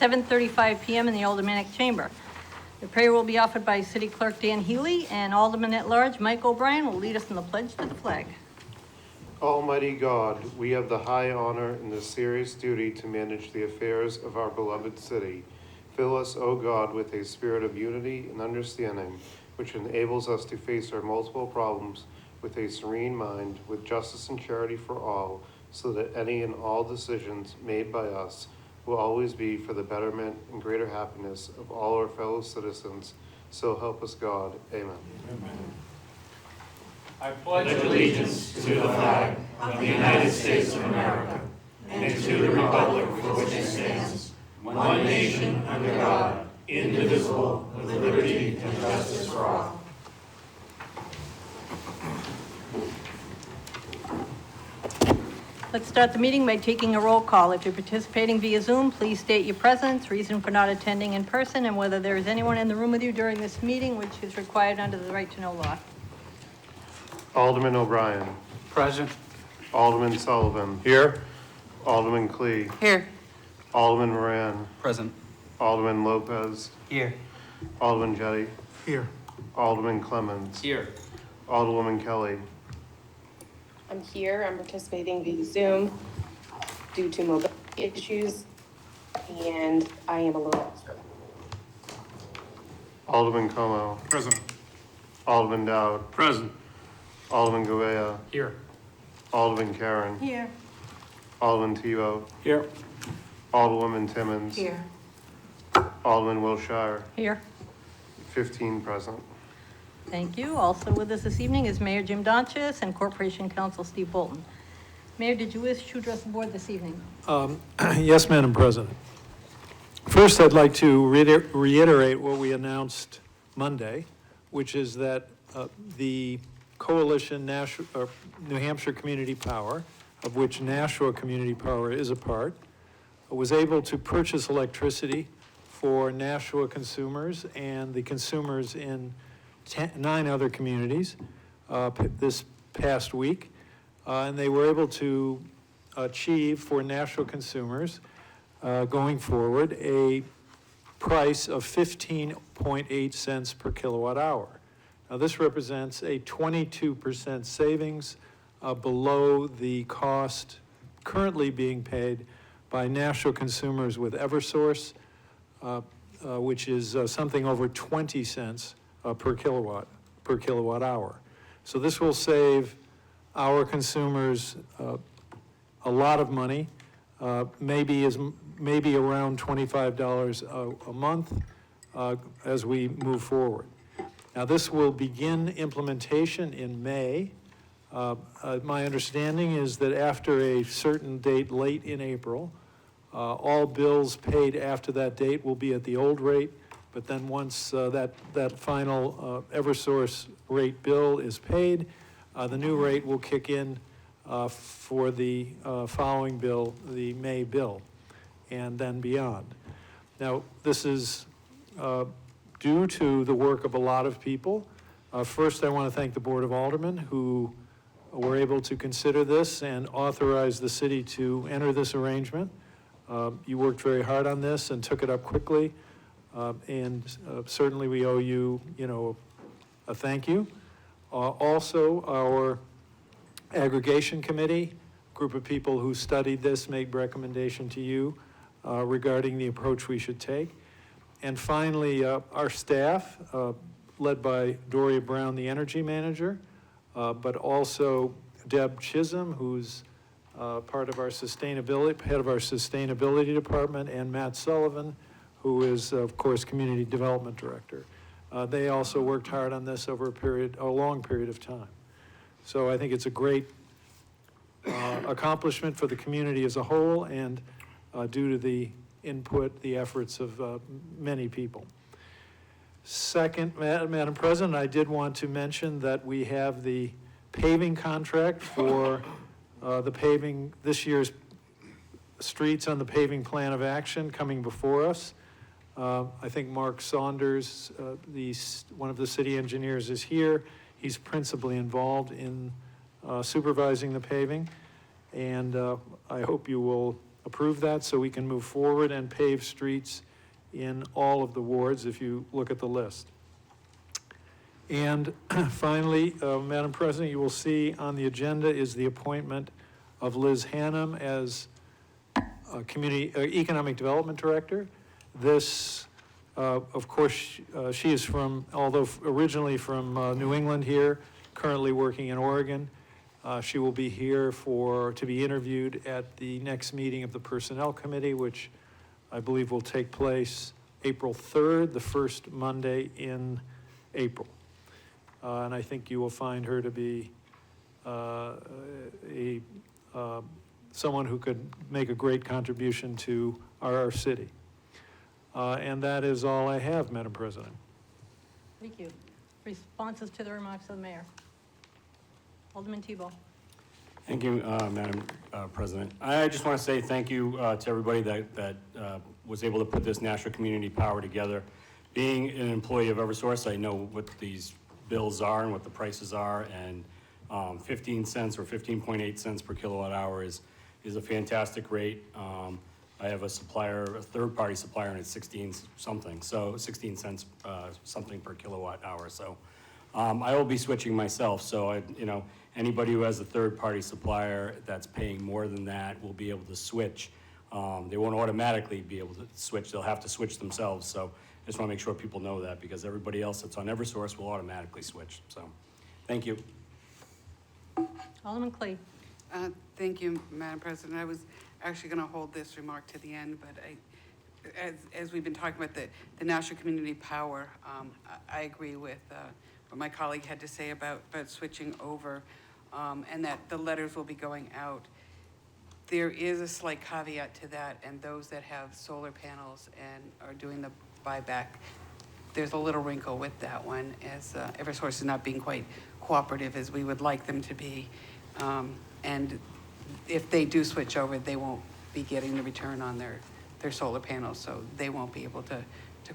7:35 p.m. in the Aldermanic Chamber. The prayer will be offered by City Clerk Dan Healy, and Alderman at Large Mike O'Brien will lead us in the pledge to the flag. Almighty God, we have the high honor and the serious duty to manage the affairs of our beloved city. Fill us, O God, with a spirit of unity and understanding, which enables us to face our multiple problems with a serene mind, with justice and charity for all, so that any and all decisions made by us will always be for the betterment and greater happiness of all our fellow citizens. So help us God. Amen. Amen. I pledge allegiance to the flag of the United States of America and to the republic for which it stands, one nation under God, indivisible, with liberty and justice for all. Let's start the meeting by taking a roll call. If you're participating via Zoom, please state your presence, reason for not attending in person, and whether there is anyone in the room with you during this meeting, which is required under the right to know law. Alderman O'Brien. Present. Alderman Sullivan. Here. Alderman Clee. Here. Alderman Moran. Present. Alderman Lopez. Here. Alderman Jettie. Here. Alderman Clemmons. Here. Alderwoman Kelly. I'm here. I'm participating via Zoom due to mobility issues, and I am alone. Alderman Como. Present. Alderman Dowd. Present. Alderman Govea. Here. Alderman Karen. Here. Alderman Tebow. Here. Alderwoman Timmons. Here. Alderman Wilshire. Here. 15 present. Thank you. Also with us this evening is Mayor Jim Donchis and Corporation Counsel Steve Bolton. Mayor, did you wish to address the board this evening? Yes, Madam President. First, I'd like to reiterate what we announced Monday, which is that the Coalition New Hampshire Community Power, of which Nashua Community Power is a part, was able to purchase electricity for Nashua consumers and the consumers in 9 other communities this past week. And they were able to achieve for Nashua consumers going forward a price of 15.8 cents per kilowatt hour. Now this represents a 22% savings below the cost currently being paid by Nashua consumers with Eversource, which is something over 20 cents per kilowatt hour. So this will save our consumers a lot of money, maybe around $25 a month as we move forward. Now this will begin implementation in May. My understanding is that after a certain date late in April, all bills paid after that date will be at the old rate. But then once that final Eversource rate bill is paid, the new rate will kick in for the following bill, the May bill, and then beyond. Now, this is due to the work of a lot of people. First, I want to thank the Board of Aldermen who were able to consider this and authorize the city to enter this arrangement. You worked very hard on this and took it up quickly. And certainly we owe you, a thank you. Also, our aggregation committee, group of people who studied this, made recommendation to you regarding the approach we should take. And finally, our staff, led by Doria Brown, the energy manager, but also Deb Chisholm, who's part of our sustainability, head of our sustainability department, and Matt Sullivan, who is, of course, Community Development Director. They also worked hard on this over a long period of time. So I think it's a great accomplishment for the community as a whole and due to the input, the efforts of many people. Second, Madam President, I did want to mention that we have the paving contract for the paving, this year's streets on the paving plan of action coming before us. I think Mark Saunders, one of the city engineers, is here. He's principally involved in supervising the paving, and I hope you will approve that so we can move forward and pave streets in all of the wards if you look at the list. And finally, Madam President, you will see on the agenda is the appointment of Liz Hannum as Economic Development Director. This, of course, she is from, although originally from New England here, currently working in Oregon. She will be here to be interviewed at the next meeting of the Personnel Committee, which I believe will take place April 3rd, the first Monday in April. And I think you will find her to be someone who could make a great contribution to our city. And that is all I have, Madam President. Thank you. Responses to the remarks of the mayor. Alderman Tebow. Thank you, Madam President. I just want to say thank you to everybody that was able to put this National Community Power together. Being an employee of Eversource, I know what these bills are and what the prices are, and 15 cents or 15.8 cents per kilowatt hour is a fantastic rate. I have a supplier, a third-party supplier, and it's 16 something, so 16 cents something per kilowatt hour. So I will be switching myself. So anybody who has a third-party supplier that's paying more than that will be able to switch. They won't automatically be able to switch. They'll have to switch themselves. So I just want to make sure people know that, because everybody else that's on Eversource will automatically switch. So thank you. Alderman Clay. Thank you, Madam President. I was actually going to hold this remark to the end, but as we've been talking about the National Community Power, I agree with what my colleague had to say about switching over, and that the letters will be going out. There is a slight caveat to that, and those that have solar panels and are doing the buyback, there's a little wrinkle with that one, as Eversource is not being quite cooperative as we would like them to be. And if they do switch over, they won't be getting the return on their solar panels, so they won't be able to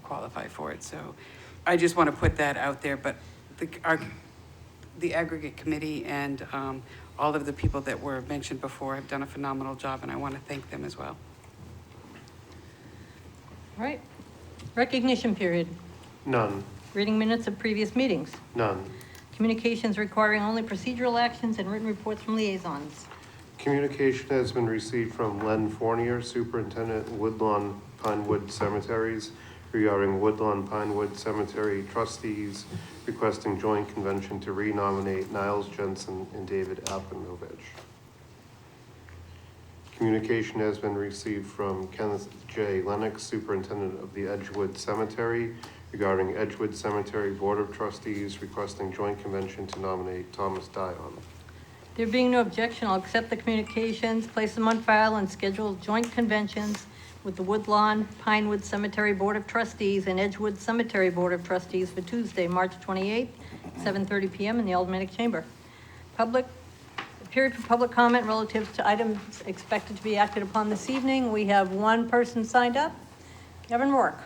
qualify for it. So I just want to put that out there, but the aggregate committee and all of the people that were mentioned before have done a phenomenal job, and I want to thank them as well. All right. Recognition period. None. Reading minutes of previous meetings. None. Communications requiring only procedural actions and written reports from liaisons. Communication has been received from Len Fournier, Superintendent, Woodlawn Pinewood Cemeteries, regarding Woodlawn Pinewood Cemetery trustees requesting joint convention to renominate Niles Jensen and David Apanovich. Communication has been received from Kenneth J. Lennox, Superintendent of the Edgewood Cemetery, regarding Edgewood Cemetery Board of Trustees requesting joint convention to nominate Thomas Dion. There being no objection, I'll accept the communications, place them on file, and schedule joint conventions with the Woodlawn Pinewood Cemetery Board of Trustees and Edgewood Cemetery Board of Trustees for Tuesday, March 28th, 7:30 p.m. in the Aldermanic Chamber. Period for public comment relative to items expected to be acted upon this evening. We have one person signed up. Kevin Rourke.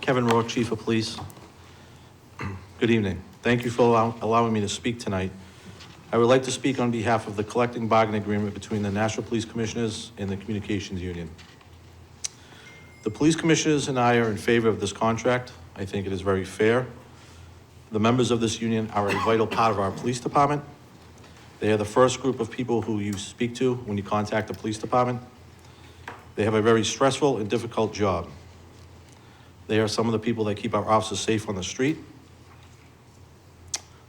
Kevin Rourke, Chief of Police. Good evening. Thank you for allowing me to speak tonight. I would like to speak on behalf of the collective bargaining agreement between the National Police Commissioners and the Communications Union. The police commissioners and I are in favor of this contract. I think it is very fair. The members of this union are a vital part of our police department. They are the first group of people who you speak to when you contact the police department. They have a very stressful and difficult job. They are some of the people that keep our officers safe on the street.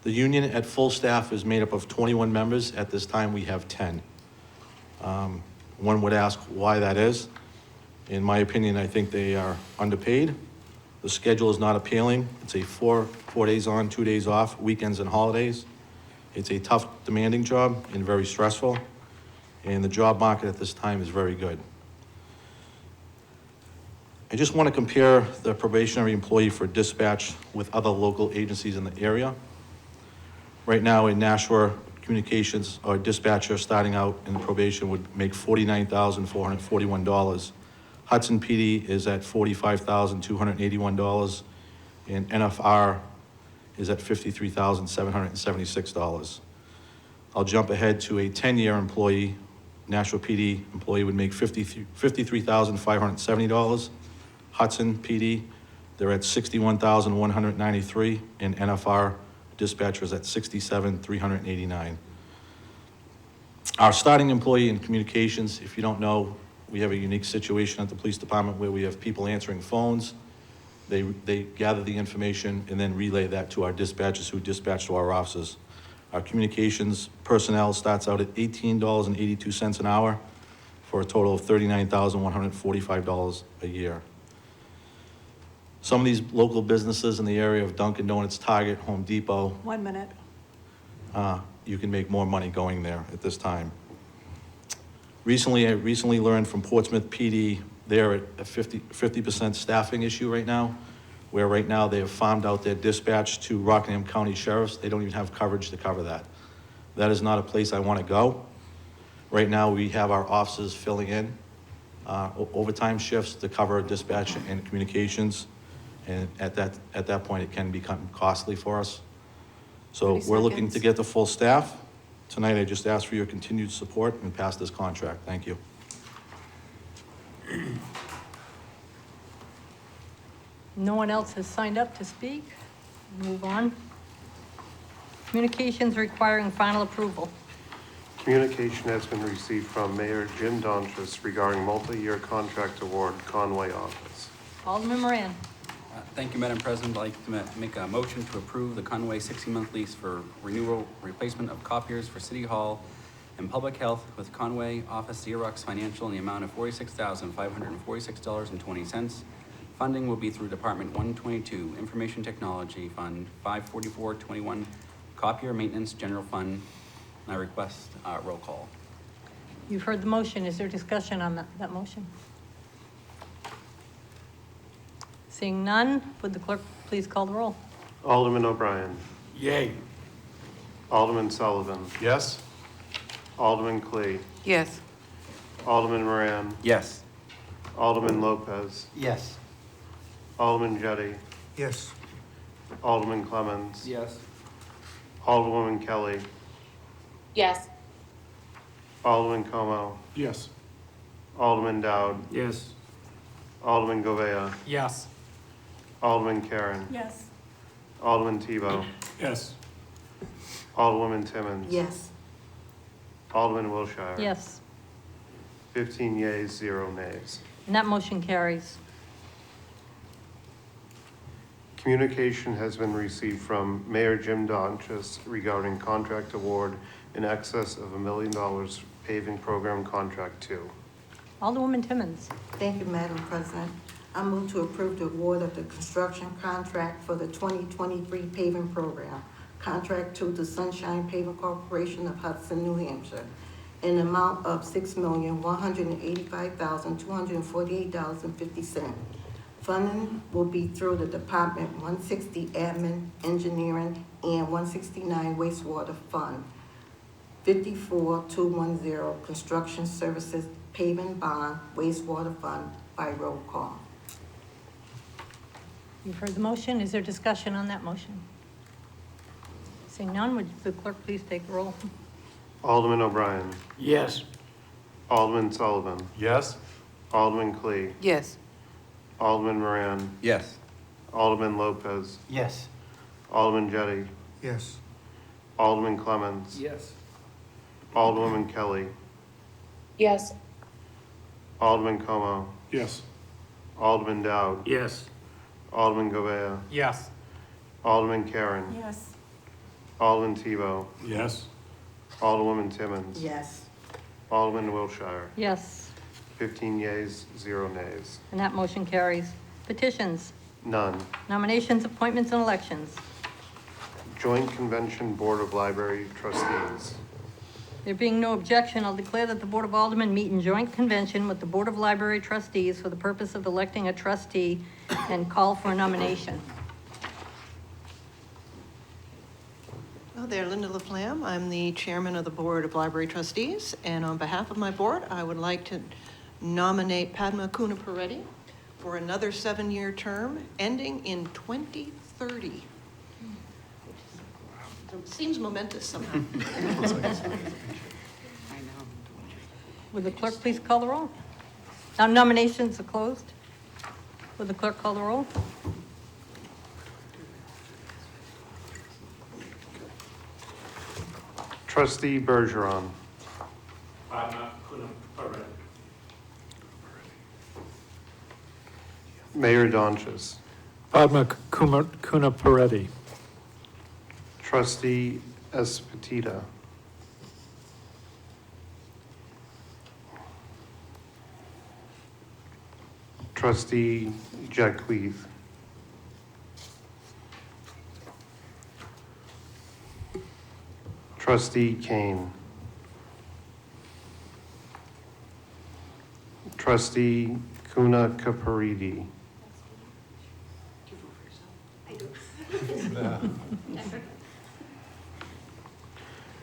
The union at full staff is made up of 21 members. At this time, we have 10. One would ask why that is. In my opinion, I think they are underpaid. The schedule is not appealing. It's a four days on, 2 days off, weekends and holidays. It's a tough, demanding job and very stressful. And the job market at this time is very good. I just want to compare the probationary employee for dispatch with other local agencies in the area. Right now in Nashua Communications, our dispatcher starting out in probation would make $49,441. Hudson PD is at $45,281, and NFR is at $53,776. I'll jump ahead to a 10-year employee. National PD employee would make $53,570. Hudson PD, they're at $61,193, and NFR dispatchers at $67,389. Our starting employee in communications, if you don't know, we have a unique situation at the police department where we have people answering phones. They gather the information and then relay that to our dispatchers who dispatch to our officers. Our communications personnel starts out at $18.82 an hour for a total of $39,145 a year. Some of these local businesses in the area of Dunkin' Donuts, Target, Home Depot, 1 minute. you can make more money going there at this time. I recently learned from Portsmouth PD, they're at a 50% staffing issue right now, where right now they have farmed out their dispatch to Rockingham County Sheriffs. They don't even have coverage to cover that. That is not a place I want to go. Right now, we have our officers filling in overtime shifts to cover dispatch and communications. And at that point, it can become costly for us. So 30 we're looking to seconds. get the full staff. Tonight, I just ask for your continued support and pass this contract. Thank you. No one else has signed up to speak. Move on. Communications requiring final approval. Communication has been received from Mayor Jim Donchis regarding multi-year contract award Conway office. Alderman Moran. Thank you, Madam President. I'd like to make a motion to approve the Conway 60-month lease for renewal replacement of copiers for City Hall and Public Health with Conway Office Xerox Financial in the amount of $46,546.20. Funding will be through Department 122, Information Technology Fund, 54421, Copier Maintenance General Fund. And I request roll call. You've heard the motion. Is there discussion on that motion? Seeing none, would the clerk please call the roll? Alderman O'Brien. Yay. Alderman Sullivan. Yes? Alderman Clee. Yes. Alderman Moran. Yes. Alderman Lopez. Yes. Alderman Jettie. Yes. Alderman Clemmons. Yes. Alderwoman Kelly. Yes. Alderman Como. Yes. Alderman Dowd. Yes. Alderman Govea. Yes. Alderman Karen. Yes. Alderman Tebow. Yes. Alderwoman Timmons. Yes. Alderman Wilshire. Yes. 15 yeas, 0 nays. And that motion carries. Communication has been received from Mayor Jim Donchis regarding contract award in excess of $1 million paving program contract 2. Alderwoman Timmons. Thank you, Madam President. I move to approve the award of the construction contract for the 2023 paving program, contract to the Sunshine Paving Corporation of Hudson, New Hampshire, in the amount of $6,185,248.50. Funding will be through the Department 160 Admin, Engineering, and 169 Wastewater Fund, 54210 Construction Services Paving Bond Wastewater Fund by roll call. You've heard the motion. Is there discussion on that motion? Seeing none, would the clerk please take the roll? Alderman O'Brien. Yes. Alderman Sullivan. Yes. Alderman Clee. Yes. Alderman Moran. Yes. Alderman Lopez. Yes. Alderman Jettie. Yes. Alderman Clemmons. Yes. Alderwoman Kelly. Yes. Alderman Como. Yes. Alderman Dowd. Yes. Alderman Govea. Yes. Alderman Karen. Yes. Alderman Tebow. Yes. Alderwoman Timmons. Yes. Alderman Wilshire. Yes. 15 yeas, 0 nays. And that motion carries. Petitions, None. nominations, appointments, and elections. Joint Convention Board of Library Trustees. There being no objection, I'll declare that the Board of Aldermen meet in joint convention with the Board of Library Trustees for the purpose of electing a trustee and call for a nomination. Hello there, Linda Laflamme. I'm the chairman of the Board of Library Trustees, and on behalf of my board, I would like to nominate Padma Kuna-Peretti for another 7-year term ending in 2030. Seems momentous somehow. I know. Would the clerk please call the roll? Now nominations are closed. Would the clerk call the roll? Trustee Bergeron. Mayor Donches. Padma Kunapareddy. Trustee Espitida. Trustee Jacquees. Trustee Kane. Trustee Kuna Caparidi.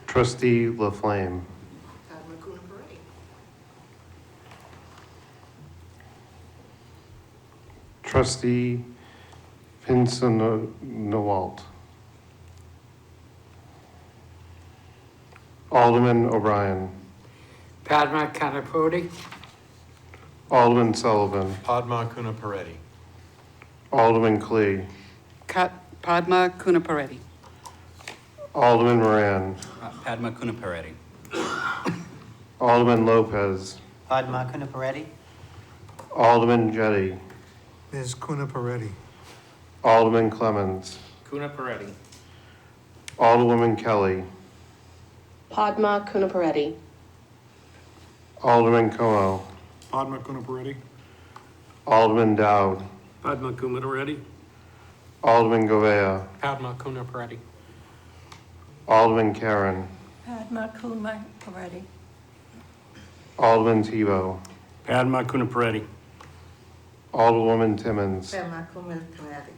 Trustee Laflamme. Padma Kunapareddy. Trustee Pinson-Nawalt. Alderman O'Brien. Padma Kanapodi. Alderman Sullivan. Padma Kunapareddy. Alderman Clee. Padma Kunapareddy. Alderman Moran. Padma Kunapareddy. Alderman Lopez. Padma Kunapareddy. Alderman Jettie. Ms. Kunapareddy. Alderman Clemmons. Kunapareddy. Alderwoman Kelly. Padma Kunapareddy. Alderman Como. Padma Kunapareddy. Alderman Dowd. Padma Kunapareddy. Alderman Govea. Padma Kunapareddy. Alderman Karen. Padma Kunapareddy. Alderman Tebow. Padma Kunapareddy. Alderwoman Timmons. Padma Kunapareddy.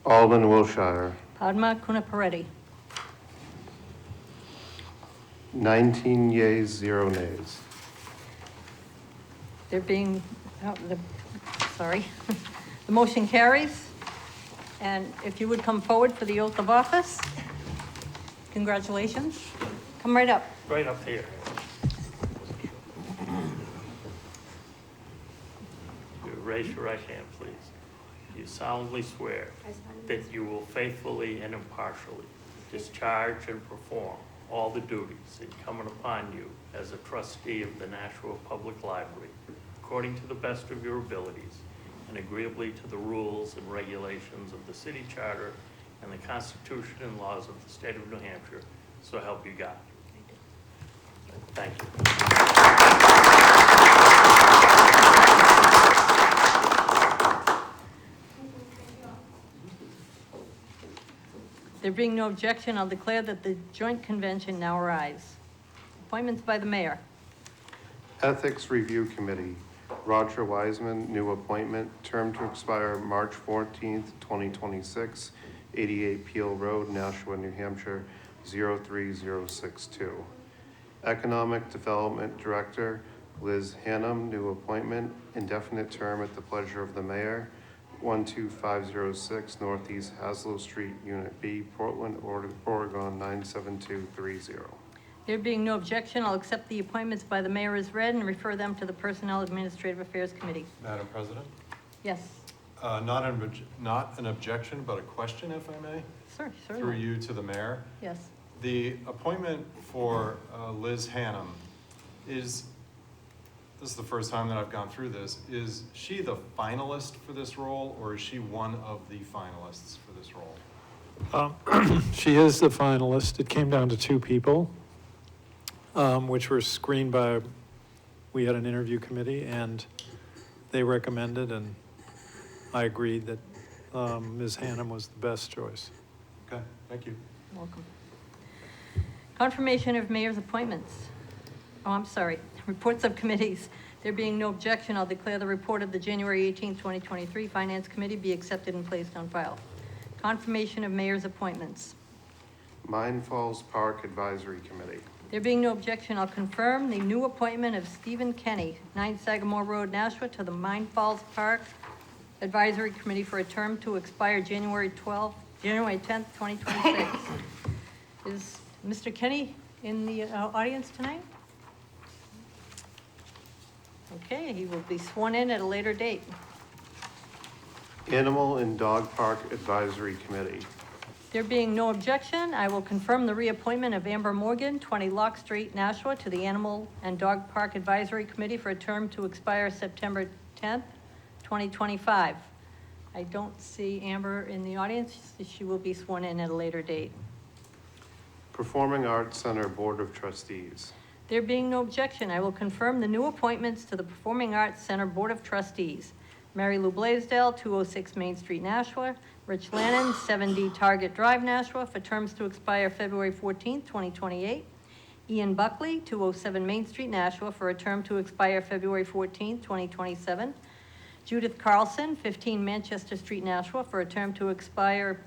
Alderman Wilshire. Padma Kunapareddy. 19 yeas, 0 nays. There being, sorry, the motion carries. And if you would come forward for the oath of office, congratulations. Come right up. Right up here. You raise your right hand, please. You solemnly swear that you will faithfully and impartially discharge and perform all the duties incumbent upon you as a trustee of the Nashua Public Library, according to the best of your abilities, and agreeably to the rules and regulations of the city charter and the Constitution and laws of the state of New Hampshire, so help you God. Thank you. There being no objection, I'll declare that the joint convention now rise. Appointments by the mayor. Ethics Review Committee. Roger Wiseman, new appointment, term to expire March 14th, 2026, 88 Peel Road, Nashua, New Hampshire, 03062. Economic Development Director, Liz Hannum, new appointment, indefinite term at the pleasure of the mayor, 12506 Northeast Haslow Street, Unit B, Portland, Oregon, 97230. There being no objection, I'll accept the appointments by the mayor as read and refer them to the Personnel Administrative Affairs Committee. Madam President, Yes, not an objection, but a question, if I may, sir, through certainly. you to the mayor. Yes. The appointment for Liz Hannum is, this is the first time that I've gone through this, is she the finalist for this role, or is she one of the finalists for this role? She is the finalist. It came down to 2 people, which were screened by, we had an interview committee, and they recommended, and I agreed that Ms. Hannum was the best choice. Okay, thank you. Welcome. Confirmation of mayor's appointments. Oh, I'm sorry. Reports of committees. There being no objection, I'll declare the report of the January 18th, 2023 Finance Committee be accepted and placed on file. Confirmation of mayor's appointments. Mine Falls Park Advisory Committee. There being no objection, I'll confirm the new appointment of Stephen Kenny, 9 Sagamore Road, Nashua, to the Mine Falls Park Advisory Committee for a term to expire January 12th, January 10th, 2026. Is Mr. Kenny in the audience tonight? Okay, he will be sworn in at a later date. Animal and Dog Park Advisory Committee. There being no objection, I will confirm the reappointment of Amber Morgan, 20 Lock Street, Nashua, to the Animal and Dog Park Advisory Committee for a term to expire September 10th, 2025. I don't see Amber in the audience. She will be sworn in at a later date. Performing Arts Center Board of Trustees. There being no objection, I will confirm the new appointments to the Performing Arts Center Board of Trustees. Mary Lou Blaisdell, 206 Main Street, Nashua. Rich Lannon, 7D Target Drive, Nashua, for terms to expire February 14th, 2028. Ian Buckley, 207 Main Street, Nashua, for a term to expire February 14th, 2027. Judith Carlson, 15 Manchester Street, Nashua, for a term to expire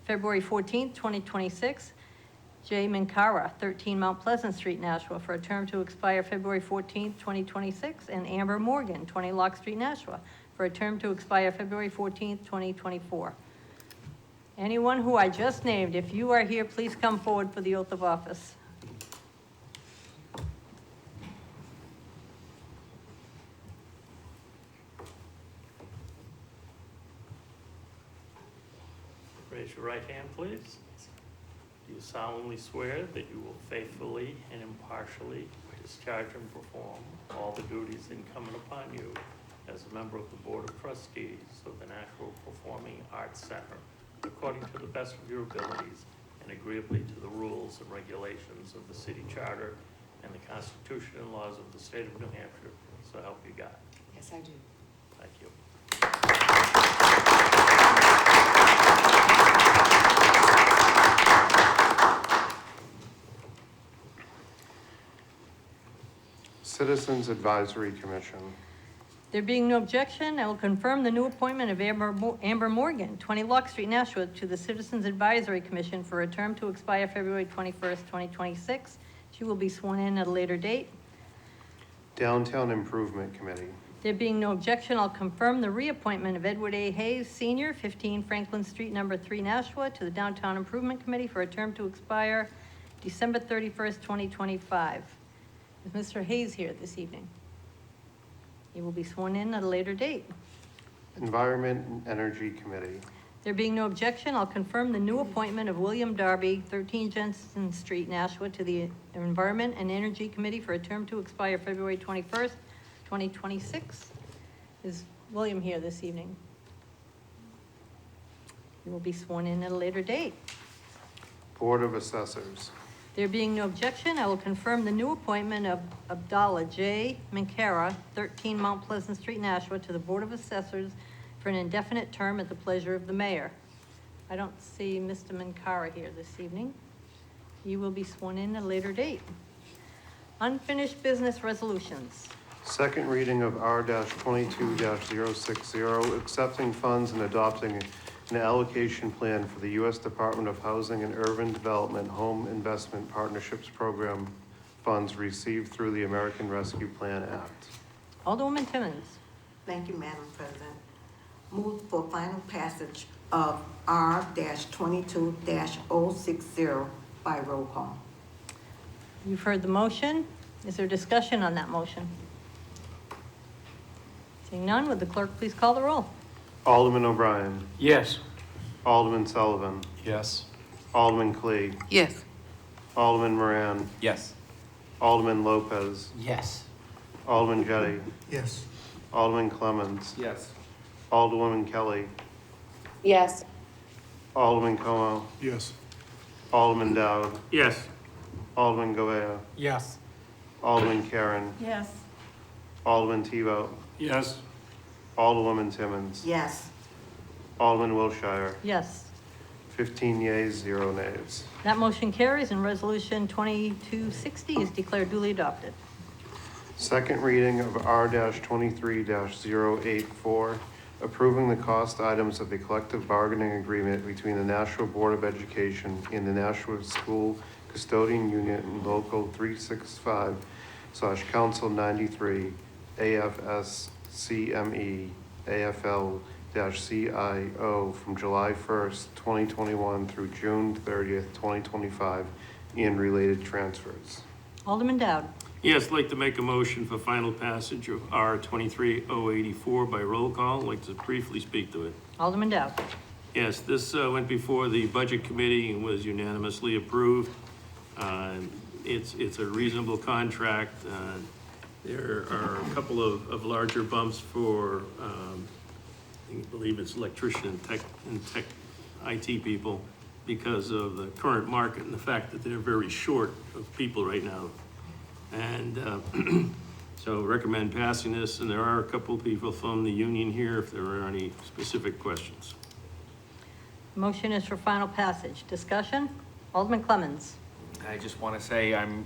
February 14th, 2026. Jay Minkara, 13 Mount Pleasant Street, Nashua, for a term to expire February 14th, 2026. And Amber Morgan, 20 Lock Street, Nashua, for a term to expire February 14th, 2024. Anyone who I just named, if you are here, please come forward for the oath of office. Raise your right hand, please. Do you solemnly swear that you will faithfully and impartially discharge and perform all the duties incumbent upon you as a member of the Board of Trustees of the National Performing Arts Center, according to the best of your abilities and agreeably to the rules and regulations of the city charter and the Constitution and laws of the state of New Hampshire, so help you God? Yes, I do. Thank you. Citizens Advisory Commission. There being no objection, I will confirm the new appointment of Amber Morgan, 20 Lock Street, Nashua, to the Citizens Advisory Commission for a term to expire February 21st, 2026. She will be sworn in at a later date. Downtown Improvement Committee. There being no objection, I'll confirm the reappointment of Edward A. Hayes, Sr., 15 Franklin Street, number 3, Nashua, to the Downtown Improvement Committee for a term to expire December 31st, 2025. Is Mr. Hayes here this evening? He will be sworn in at a later date. Environment and Energy Committee. There being no objection, I'll confirm the new appointment of William Darby, 13 Jensen Street, Nashua, to the Environment and Energy Committee for a term to expire February 21st, 2026. Is William here this evening? He will be sworn in at a later date. Board of Assessors. There being no objection, I will confirm the new appointment of Abdallah J. Minkara, 13 Mount Pleasant Street, Nashua, to the Board of Assessors for an indefinite term at the pleasure of the mayor. I don't see Mr. Minkara here this evening. He will be sworn in at a later date. Unfinished business resolutions. Second reading of R-22-060, accepting funds and adopting an allocation plan for the U.S. Department of Housing and Urban Development Home Investment Partnerships Program funds received through the American Rescue Plan Act. Alderwoman Timmons. Thank you, Madam President. Move for final passage of R-22-060 by roll call. You've heard the motion. Is there discussion on that motion? Seeing none, would the clerk please call the roll? Alderman O'Brien. Yes. Alderman Sullivan. Yes. Alderman Clee. Yes. Alderman Moran. Yes. Alderman Lopez. Yes. Alderman Jettie. Yes. Alderman Clemmons. Yes. Alderwoman Kelly. Yes. Alderman Como. Yes. Alderman Dowd. Yes. Alderman Govea. Yes. Alderman Karen. Yes. Alderman Tebow. Yes. Alderwoman Timmons. Yes. Alderman Wilshire. Yes. 15 yeas, 0 nays. That motion carries and resolution 2260 is declared duly adopted. Second reading of R-23-084, approving the cost items of the collective bargaining agreement between the Nashua Board of Education and the Nashua School Custodian Union and Local 365/Council 93, AFS-CME, AFL CIO from July 1st, 2021 through June 30th, 2025, and related transfers. Alderman Dowd. Yes, I'd like to make a motion for final passage of R 23084 by roll call. I'd like to briefly speak to it. Alderman Dowd. Yes, this went before the Budget Committee and was unanimously approved. It's a reasonable contract. There are a couple of larger bumps for, I believe it's electrician and tech IT people because of the current market and the fact that they're very short of people right now. And so recommend passing this, and there are a couple of people from the union here if there are any specific questions. Motion is for final passage. Discussion? Alderman Clemmons. I just want to say I'm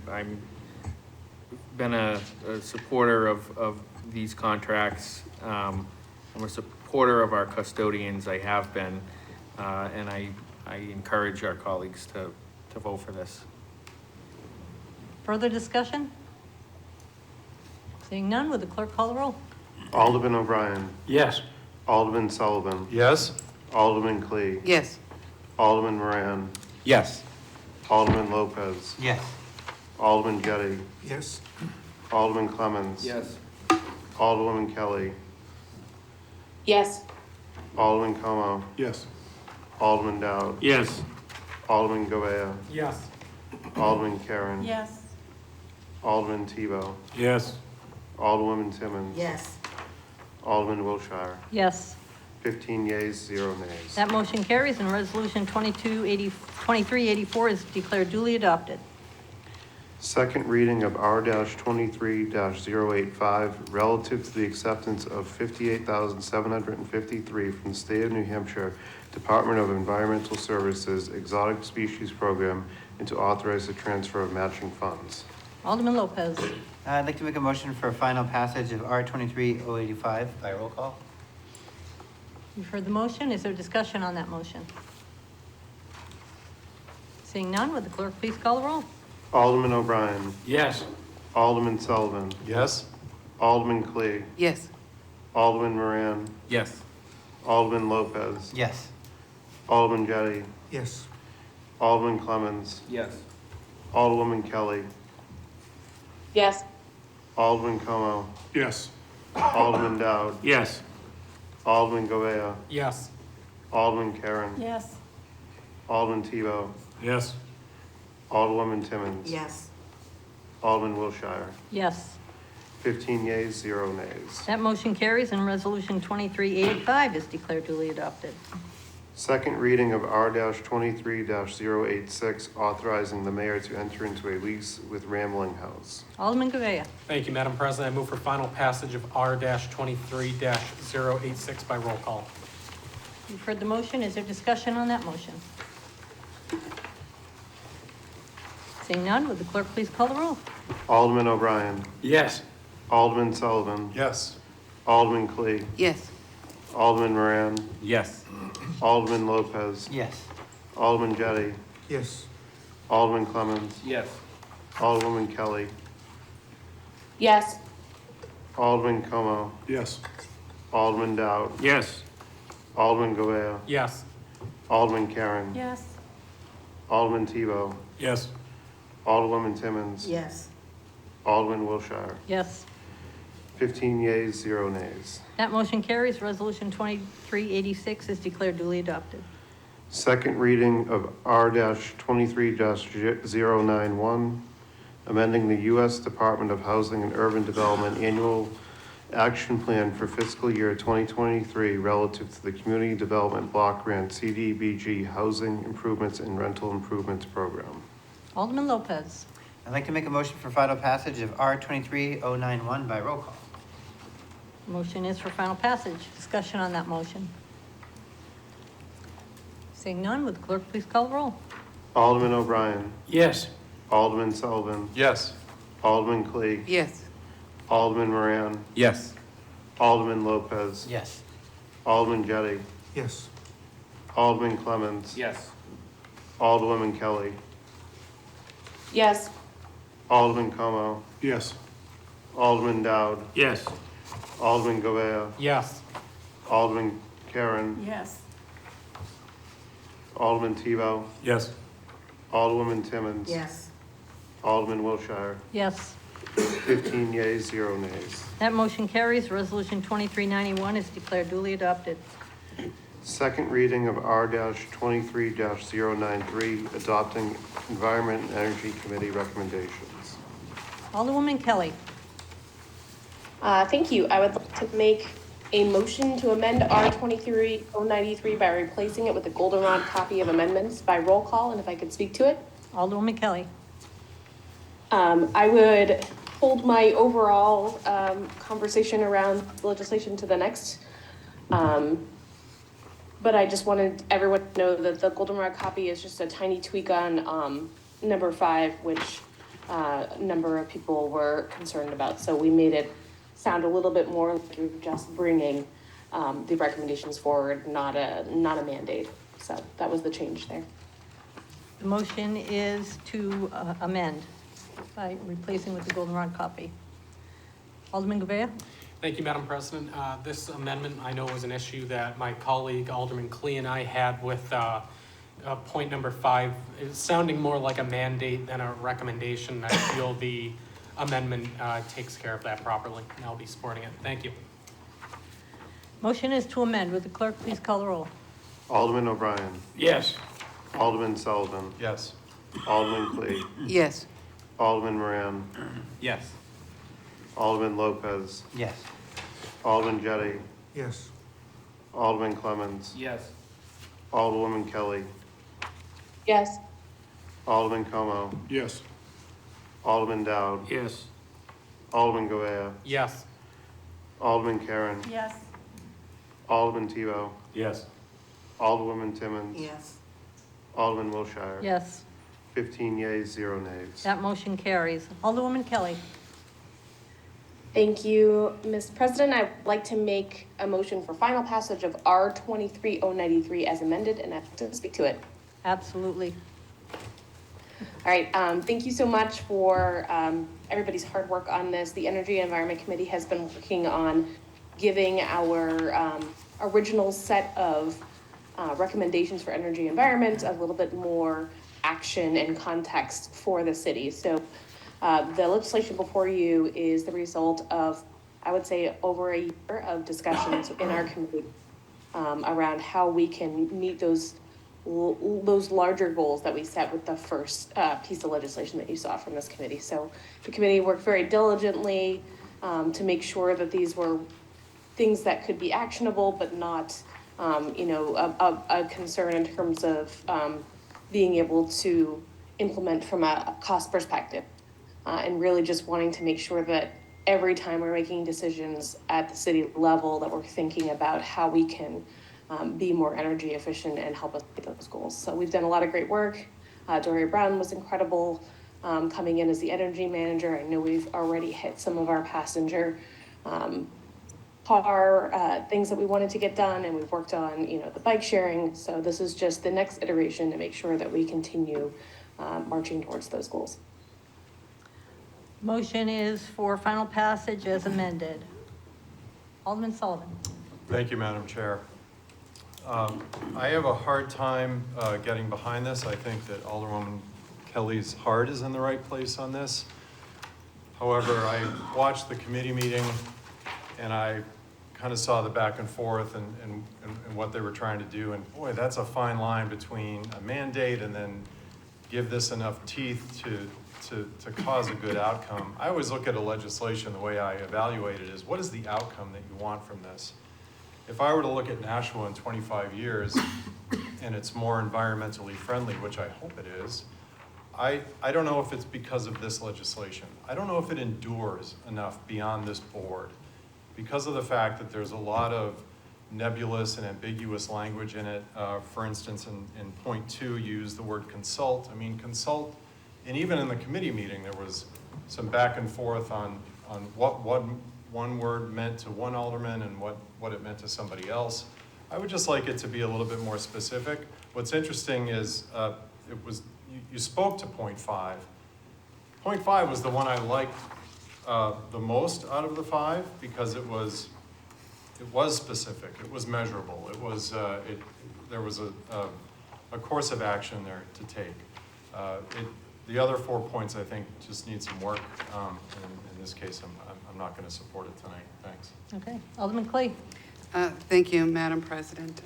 been a supporter of these contracts. I'm a supporter of our custodians. I have been, and I encourage our colleagues to vote for this. Further discussion? Seeing none, would the clerk call the roll? Alderman O'Brien. Yes. Alderman Sullivan. Yes? Alderman Clee. Yes. Alderman Moran. Yes. Alderman Lopez. Yes. Alderman Geddy. Yes. Alderman Clemmons. Yes. Alderwoman Kelly. Yes. Alderman Como. Yes. Alderman Dowd. Yes. Alderman Govea. Yes. Alderman Karen. Yes. Alderman Tebow. Yes. Alderwoman Timmons. Yes. Alderman Wilshire. Yes. 15 yeas, 0 nays. That motion carries and Resolution 2384 is declared duly adopted. Second reading of R-23-085 relative to the acceptance of $58,753 from the State of New Hampshire Department of Environmental Services Exotic Species Program and to authorize the transfer of matching funds. Alderman Lopez. I'd like to make a motion for final passage of R 23085 by roll call. You've heard the motion. Is there discussion on that motion? Seeing none, would the clerk please call the roll? Alderman O'Brien. Yes. Alderman Sullivan. Yes? Alderman Clee. Yes. Alderman Moran. Yes. Alderman Lopez. Yes. Alderman Geddy. Yes. Alderman Clemmons. Yes. Alderwoman Kelly. Yes. Alderman Como. Yes. Alderman Dowd. Yes. Alderman Govea. Yes. Alderman Karen. Yes. Alderman Tebow. Yes. Alderwoman Timmons. Yes. Alderman Wilshire. Yes. 15 yeas, 0 nays. That motion carries and Resolution 2385 is declared duly adopted. Second reading of R-23-086, authorizing the mayor to enter into a lease with Rambling House. Alderman Govea. Thank you, Madam President. I move for final passage of R-23-086 by roll call. You've heard the motion. Is there discussion on that motion? Seeing none, would the clerk please call the roll? Alderman O'Brien. Yes. Alderman Sullivan. Yes. Alderman Clee. Yes. Alderman Moran. Yes. Alderman Lopez. Yes. Alderman Geddy. Yes. Alderman Clemmons. Yes. Alderwoman Kelly. Yes. Alderman Como. Yes. Alderman Dowd. Yes. Alderman Govea. Yes. Alderman Karen. Yes. Alderman Tebow. Yes. Alderwoman Timmons. Yes. Alderman Wilshire. Yes. 15 yeas, 0 nays. That motion carries. Resolution 2386 is declared duly adopted. Second reading of R-23-091, amending the U.S. Department of Housing and Urban Development Annual Action Plan for fiscal year 2023 relative to the Community Development Block Grant CDBG Housing Improvements and Rental Improvements Program. Alderman Lopez. I'd like to make a motion for final passage of R 23091 by roll call. Motion is for final passage. Discussion on that motion. Seeing none, would the clerk please call the roll? Alderman O'Brien. Yes. Alderman Sullivan. Yes. Alderman Clee. Yes. Alderman Moran. Yes. Alderman Lopez. Yes. Alderman Geddy. Yes. Alderman Clemmons. Yes. Alderwoman Kelly. Yes. Alderman Como. Yes. Alderman Dowd. Yes. Alderman Govea. Yes. Alderman Karen, Yes. Alderman Tebow, Yes. Alderwoman Timmons. Yes. Alderman Wilshire. Yes. 15 yeas, 0 nays. That motion carries. Resolution 2391 is declared duly adopted. Second reading of R-23-093, adopting Environment and Energy Committee recommendations. Alderwoman Kelly. Thank you. I would like to make a motion to amend R-23-093 by replacing it with a goldenrod copy of amendments by roll call, and if I could speak to it. Alderwoman Kelly. I would hold my overall conversation around legislation to the next. But I just wanted everyone to know that the goldenrod copy is just a tiny tweak on number 5, which a number of people were concerned about. So we made it sound a little bit more like you're just bringing the recommendations forward, not a mandate. So that was the change there. The motion is to amend by replacing with the goldenrod copy. Alderman Govea? Thank you, Madam President. This amendment, I know, was an issue that my colleague Alderman Klee and I had with point number 5. It's sounding more like a mandate than a recommendation. I feel the amendment takes care of that properly, and I'll be supporting it. Thank you. Motion is to amend. Would the clerk please call the roll? Alderman O'Brien. Yes. Alderman Sullivan. Yes. Alderman Clee. Yes. Alderman Moran. Yes. Alderman Lopez. Yes. Alderman Jettie. Yes. Alderman Clemmons. Yes. Alderwoman Kelly. Yes. Alderman Como. Yes. Alderman Dowd. Yes. Alderman Govea. Yes. Alderman Karen. Yes. Alderman Tebow. Yes. Alderwoman Timmons. Yes. Alderman Wilshire. Yes. 15 yeas, 0 nays. That motion carries. Alderwoman Kelly. Thank you, Ms. President. I'd like to make a motion for final passage of R-23-093 as amended, and I'd like to speak to it. Absolutely. All right, thank you so much for everybody's hard work on this. The Energy and Environment Committee has been working on giving our original set of recommendations for energy and environment a little bit more action and context for the city. So the legislation before you is the result of, I would say, over a year of discussions in our committee around how we can meet those larger goals that we set with the first piece of legislation that you saw from this committee. So the committee worked very diligently to make sure that these were things that could be actionable, but not, a concern in terms of being able to implement from a cost perspective. And really just wanting to make sure that every time we're making decisions at the city level that we're thinking about how we can be more energy efficient and help us meet those goals. So we've done a lot of great work. Doria Brown was incredible coming in as the energy manager. I know we've already hit some of our passenger car things that we wanted to get done, and we've worked on, the bike sharing. So this is just the next iteration to make sure that we continue marching towards those goals. Motion is for final passage as amended. Alderman Sullivan. Thank you, Madam Chair. I have a hard time getting behind this. I think that Alderwoman Kelly's heart is in the right place on this. However, I watched the committee meeting and I kind of saw the back and forth and what they were trying to do. And boy, that's a fine line between a mandate and then give this enough teeth to cause a good outcome. I always look at a legislation, the way I evaluate it is, what is the outcome that you want from this? If I were to look at Nashua in 25 years and it's more environmentally friendly, which I hope it is, I don't know if it's because of this legislation. I don't know if it endures enough beyond this board because of the fact that there's a lot of nebulous and ambiguous language in it. For instance, in point 2, you use the word consult. I mean, consult, and even in the committee meeting, there was some back and forth on what one word meant to one alderman and what it meant to somebody else. I would just like it to be a little bit more specific. What's interesting is you spoke to point 5. Point 5 was the one I liked the most out of the 5 because it was it was specific, it was measurable, it was, there was a course of action there to take. The other 4 points, I think, just need some work. And in this case, I'm not going to support it tonight. Thanks. Okay, Alderman Clay. Thank you, Madam President.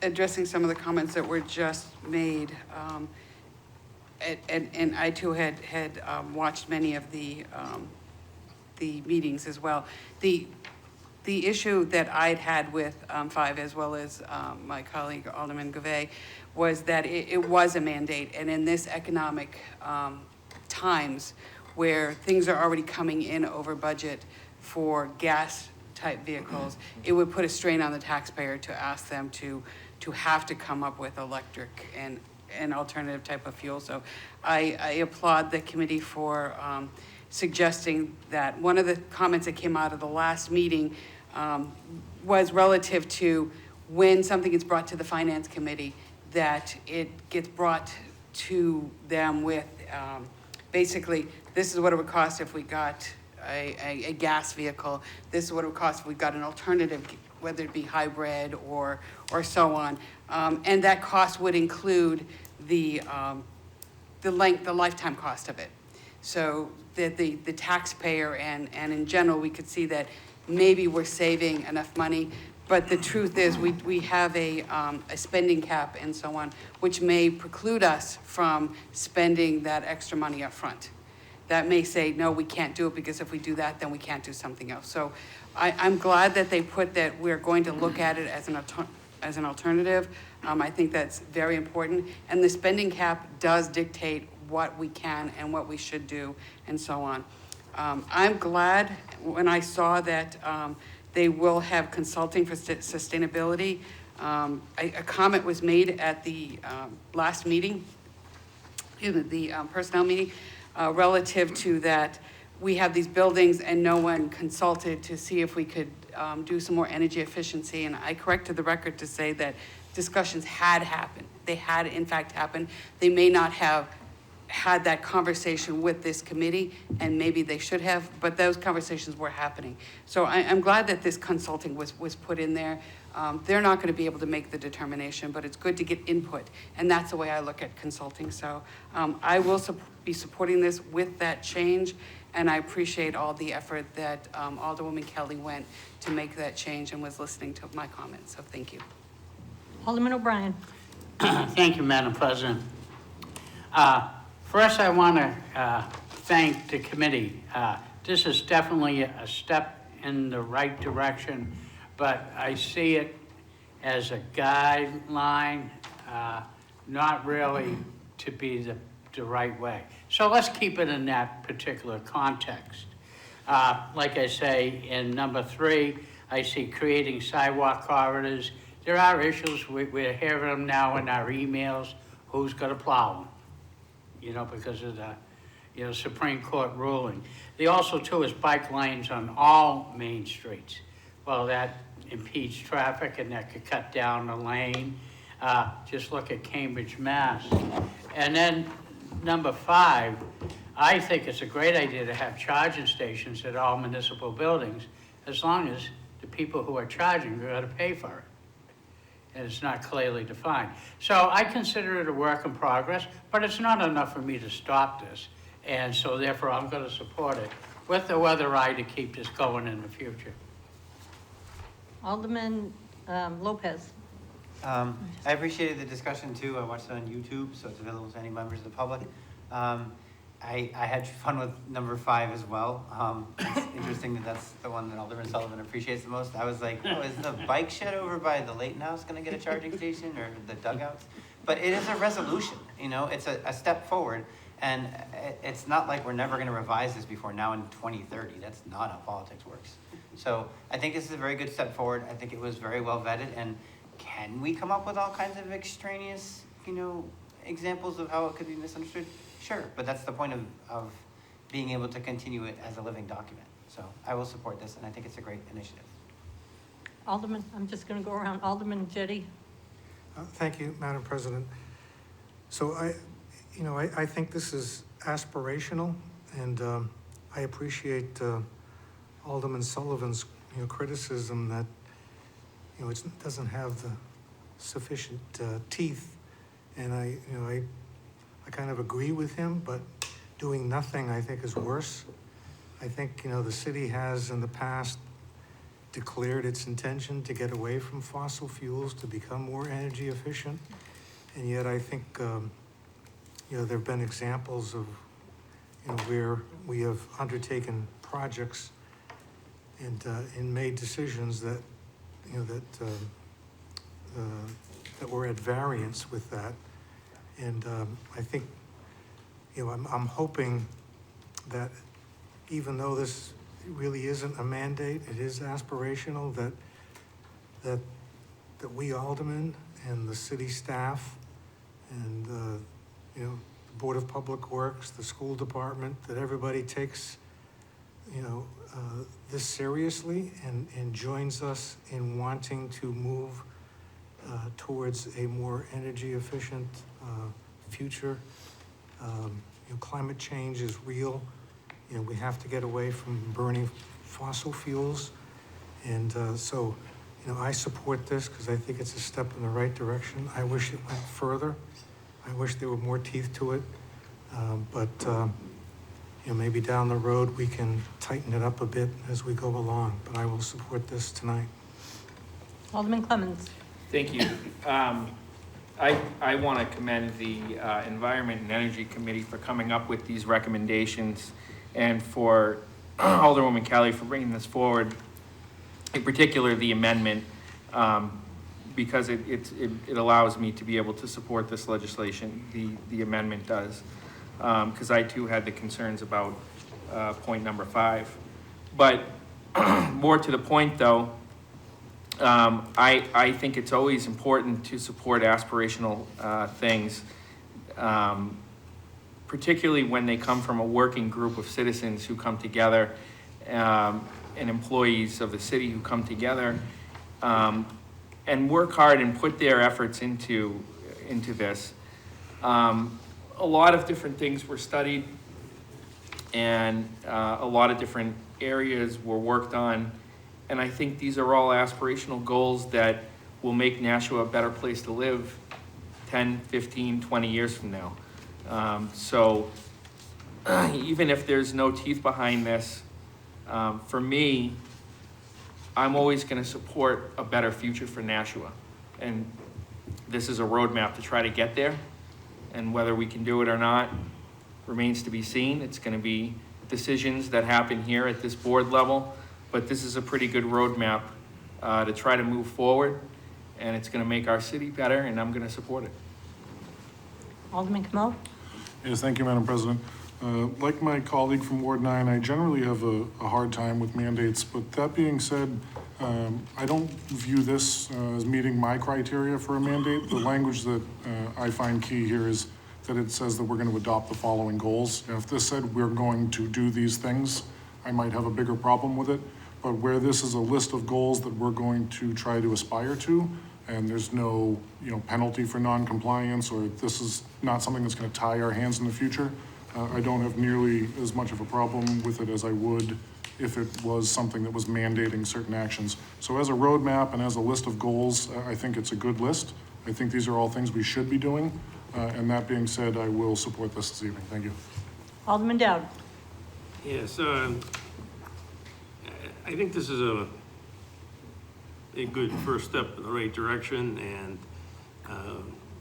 Addressing some of the comments that were just made, and I too had watched many of the meetings as well. The issue that I'd had with 5, as well as my colleague Alderman GOV, was that it was a mandate, and in this economic times where things are already coming in over budget for gas type vehicles, it would put a strain on the taxpayer to ask them to have to come up with electric and an alternative type of fuel. So I applaud the committee for suggesting that. One of the comments that came out of the last meeting was relative to when something is brought to the Finance Committee, that it gets brought to them with basically, this is what it would cost if we got a gas vehicle. This is what it would cost if we got an alternative, whether it be hybrid or so on. And that cost would include the lifetime cost of it. So that the taxpayer and in general, we could see that maybe we're saving enough money. But the truth is we have a spending cap and so on, which may preclude us from spending that extra money up front. That may say, no, we can't do it because if we do that, then we can't do something else. So I'm glad that they put that we're going to look at it as an alternative. I think that's very important. And the spending cap does dictate what we can and what we should do and so on. I'm glad when I saw that they will have consulting for sustainability. A comment was made at the last meeting, the personnel meeting, relative to that we have these buildings and no one consulted to see if we could do some more energy efficiency. And I corrected the record to say that discussions had happened. They had in fact happened. They may not have had that conversation with this committee, and maybe they should have, but those conversations were happening. So I'm glad that this consulting was put in there. They're not going to be able to make the determination, but it's good to get input, and that's the way I look at consulting. So I will be supporting this with that change, and I appreciate all the effort that Alderwoman Kelly went to make that change and was listening to my comments, so thank you. Alderman O'Brien. Thank you, Madam President. First, I want to thank the committee. This is definitely a step in the right direction, but I see it as a guideline, not really to be the right way. So let's keep it in that particular context. Like I say, in number 3, I see creating sidewalk corridors. There are issues, we're hearing them now in our emails, who's going to plow them? You know, because of the, Supreme Court ruling. They also, too, is bike lanes on all main streets. Well, that impedes traffic and that could cut down the lane. Just look at Cambridge, Mass. And then number 5, I think it's a great idea to have charging stations at all municipal buildings, as long as the people who are charging are going to pay for it. And it's not clearly defined. So I consider it a work in progress, but it's not enough for me to stop this. And so therefore I'm going to support it with the other eye to keep this going in the future. Alderman Lopez. I appreciated the discussion too. I watched it on YouTube, so it's available to any members of the public. I had fun with number 5 as well. It's interesting that that's the one that Alderman Sullivan appreciates the most. I was like, oh, is the bike shed over by the Leighton House going to get a charging station, or the dugouts? But it is a resolution, it's a step forward. And it's not like we're never going to revise this before now in 2030. That's not how politics works. So I think this is a very good step forward. I think it was very well vetted. And can we come up with all kinds of extraneous, examples of how it could be misunderstood? Sure, but that's the point of being able to continue it as a living document. So I will support this, and I think it's a great initiative. Alderman, I'm just going to go around. Alderman Jettie. Thank you, Madam President. So I think this is aspirational, and I appreciate Alderman Sullivan's, criticism that, it doesn't have the sufficient teeth. And I kind of agree with him, but doing nothing, I think, is worse. I think, the city has in the past declared its intention to get away from fossil fuels, to become more energy efficient. And yet I think, there have been examples of, where we have undertaken projects and made decisions that, that were at variance with that. And I think, I'm hoping that even though this really isn't a mandate, it is aspirational, that we aldermen and the city staff and, the Board of Public Works, the school department, that everybody takes, this seriously and joins us in wanting to move towards a more energy efficient future. Climate change is real. We have to get away from burning fossil fuels. And so, I support this because I think it's a step in the right direction. I wish it went further. I wish there were more teeth to it. But maybe down the road we can tighten it up a bit as we go along. But I will support this tonight. Alderman Clemmons. Thank you. I want to commend the Environment and Energy Committee for coming up with these recommendations, and for Alderwoman Kelly for bringing this forward, in particular the amendment, because it allows me to be able to support this legislation. The amendment does, because I too had the concerns about point number 5. But more to the point though, I think it's always important to support aspirational things, particularly when they come from a working group of citizens who come together, and employees of the city who come together and work hard and put their efforts into this. A lot of different things were studied, and a lot of different areas were worked on. And I think these are all aspirational goals that will make Nashua a better place to live 10, 15, 20 years from now. So even if there's no teeth behind this, for me, I'm always going to support a better future for Nashua. And this is a roadmap to try to get there. And whether we can do it or not remains to be seen. It's going to be decisions that happen here at this board level. But this is a pretty good roadmap to try to move forward, and it's going to make our city better, and I'm going to support it. Alderman Camille. Yes, thank you, Madam President. Like my colleague from Ward 9, I generally have a hard time with mandates, but that being said, I don't view this as meeting my criteria for a mandate. The language that I find key here is that it says that we're going to adopt the following goals. And if this said we're going to do these things, I might have a bigger problem with it. But where this is a list of goals that we're going to try to aspire to, and there's no penalty for non-compliance, or this is not something that's going to tie our hands in the future, I don't have nearly as much of a problem with it as I would if it was something that was mandating certain actions. So as a roadmap and as a list of goals, I think it's a good list. I think these are all things we should be doing. And that being said, I will support this evening. Thank you. Alderman Dowd. Yes, I think this is a good first step in the right direction, and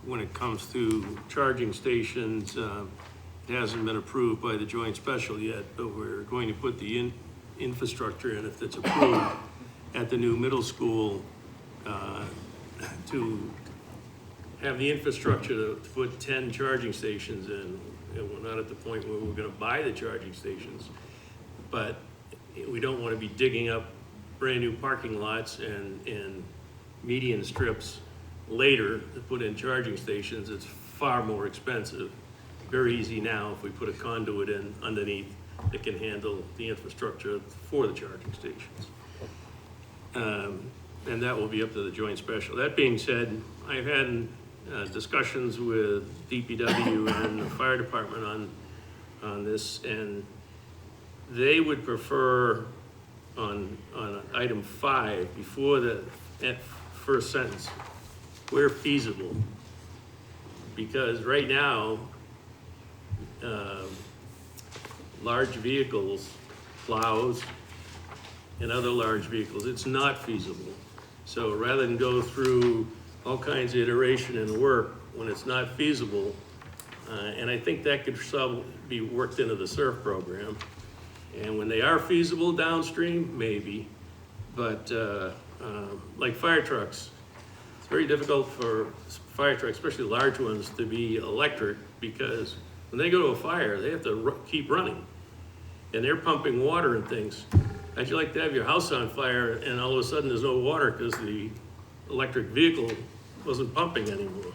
when it comes to charging stations, it hasn't been approved by the joint special yet, but we're going to put the infrastructure in, if it's approved, at the new middle school to have the infrastructure to put 10 charging stations in. And we're not at the point where we're going to buy the charging stations, but we don't want to be digging up brand new parking lots and median strips later to put in charging stations. It's far more expensive. Very easy now if we put a conduit in underneath that can handle the infrastructure for the charging stations. And that will be up to the joint special. That being said, I've had discussions with DPW and the fire department on this, and they would prefer on item 5, before the first sentence, where feasible. Because right now, large vehicles, plows, and other large vehicles, it's not feasible. So rather than go through all kinds of iteration and work when it's not feasible, and I think that could be worked into the SURF program. And when they are feasible downstream, maybe, but like fire trucks, it's very difficult for fire trucks, especially large ones, to be electric, because when they go to a fire, they have to keep running. And they're pumping water and things. How'd you like to have your house on fire and all of a sudden there's no water because the electric vehicle wasn't pumping anymore?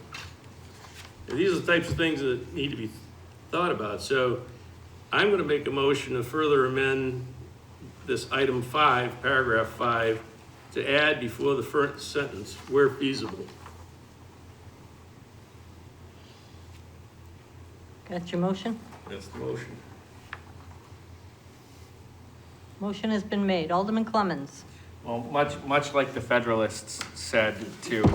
And these are the types of things that need to be thought about. So I'm gonna make a motion to further amend this item 5, paragraph 5, to add before the first sentence, where feasible. That's your motion? That's the motion. Motion has been made. Alderman Clemmons. Well, much like the Federalists said too,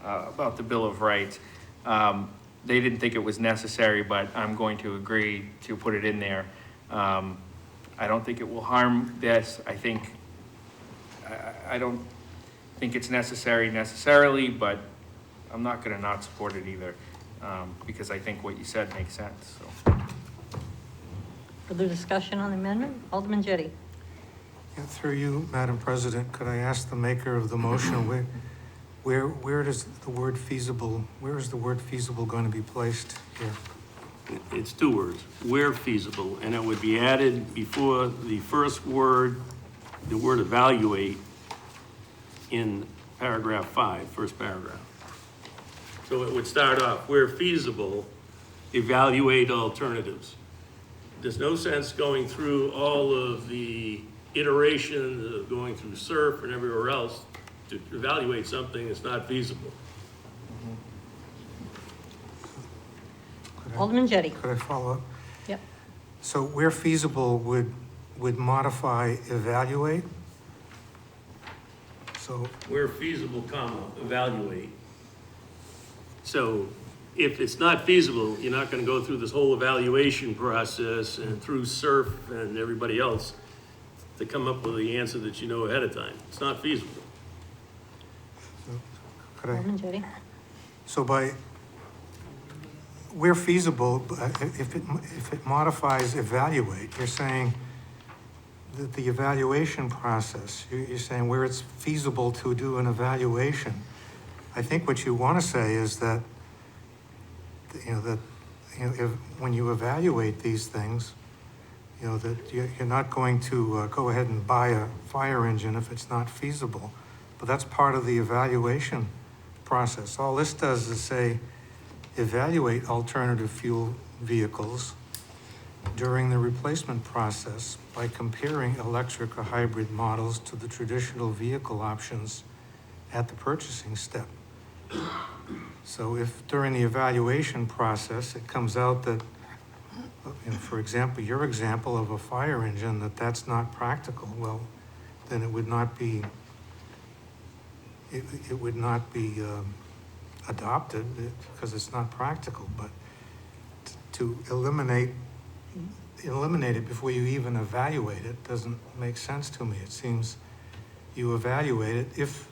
about the Bill of Rights, they didn't think it was necessary, but I'm going to agree to put it in there. I don't think it will harm this. I don't think it's necessary necessarily, but I'm not gonna not support it either, because I think what you said makes sense, so. Further discussion on the amendment? Alderman Jettie. Yeah, through you, Madam President, could I ask the maker of the motion, where does the word feasible, where is the word feasible going to be placed here? It's 2 words, where feasible, and it would be added before the first word, the word evaluate, in paragraph 5, first paragraph. So it would start off, where feasible, evaluate alternatives. There's no sense going through all of the iterations of going through SURF and everywhere else to evaluate something that's not feasible. Alderman Jettie. Could I follow up? Yep. So where feasible would modify evaluate? So Where feasible, comma, evaluate. So if it's not feasible, you're not gonna go through this whole evaluation process and through SURF and everybody else to come up with the answer that you know ahead of time. It's not feasible. could I? Alderman Jettie. So by, where feasible, if it modifies evaluate, you're saying that the evaluation process, you're saying where it's feasible to do an evaluation. I think what you want to say is that, if, when you evaluate these things, that you're not going to go ahead and buy a fire engine if it's not feasible. But that's part of the evaluation process. All this does is say, evaluate alternative fuel vehicles during the replacement process by comparing electric or hybrid models to the traditional vehicle options at the purchasing step. So if during the evaluation process, it comes out that, for example, your example of a fire engine, that's not practical, well, then it would not be, it would not be adopted because it's not practical. But to eliminate it before you even evaluate it doesn't make sense to me. It seems you evaluate it if,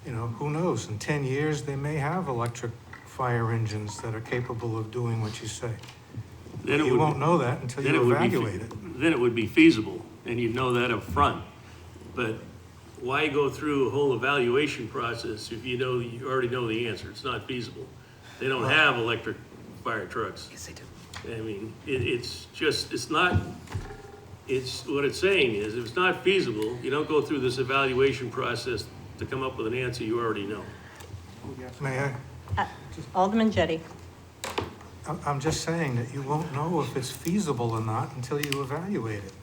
who knows, in 10 years they may have electric fire engines that are capable of doing what you say. Then You won't know that until you evaluate it. Then it would be feasible, and you'd know that up front. But why go through a whole evaluation process if you already know the answer? It's not feasible. They don't have electric fire trucks. Yes, they do. I mean, it's what it's saying is, if it's not feasible, you don't go through this evaluation process to come up with an answer you already know. May I? Alderman Jettie. I'm just saying that you won't know if it's feasible or not until you evaluate it.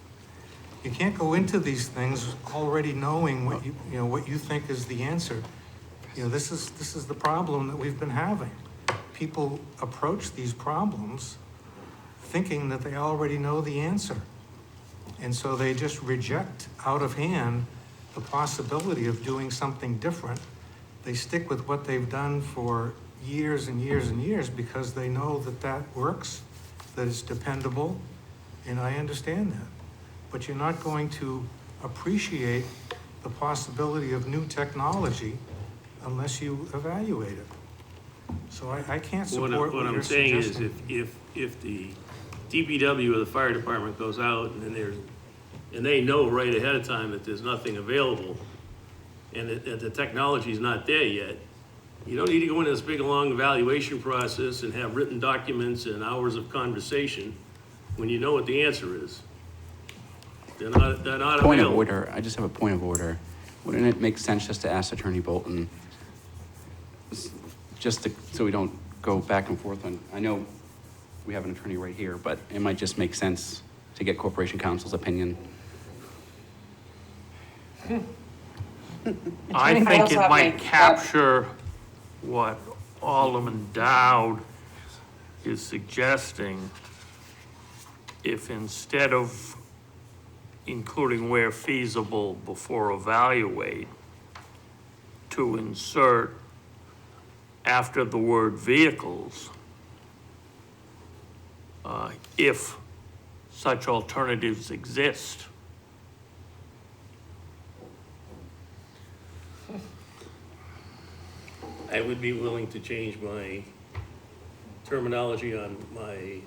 You can't go into these things already knowing what you think is the answer. This is the problem that we've been having. People approach these problems thinking that they already know the answer. And so they just reject out of hand the possibility of doing something different. They stick with what they've done for years and years and years because they know that that works, that it's dependable, and I understand that. But you're not going to appreciate the possibility of new technology unless you evaluate it. So I can't support what What I'm you're saying is suggesting. if the DPW or the fire department goes out and and they know right ahead of time that there's nothing available and that the technology's not there yet, you don't need to go into this big, long evaluation process and have written documents and hours of conversation when you know what the answer is. They're not Point of available. order, I just have a point of order. Wouldn't it make sense just to ask Attorney Bolton, so we don't go back and forth on, I know we have an attorney right here, but it might just make sense to get Corporation Counsel's opinion. I think also it have might my- capture what Alderman Dowd is suggesting. If instead of including where feasible before evaluate, to insert after the word vehicles, if such alternatives exist. I would be willing to change my terminology on my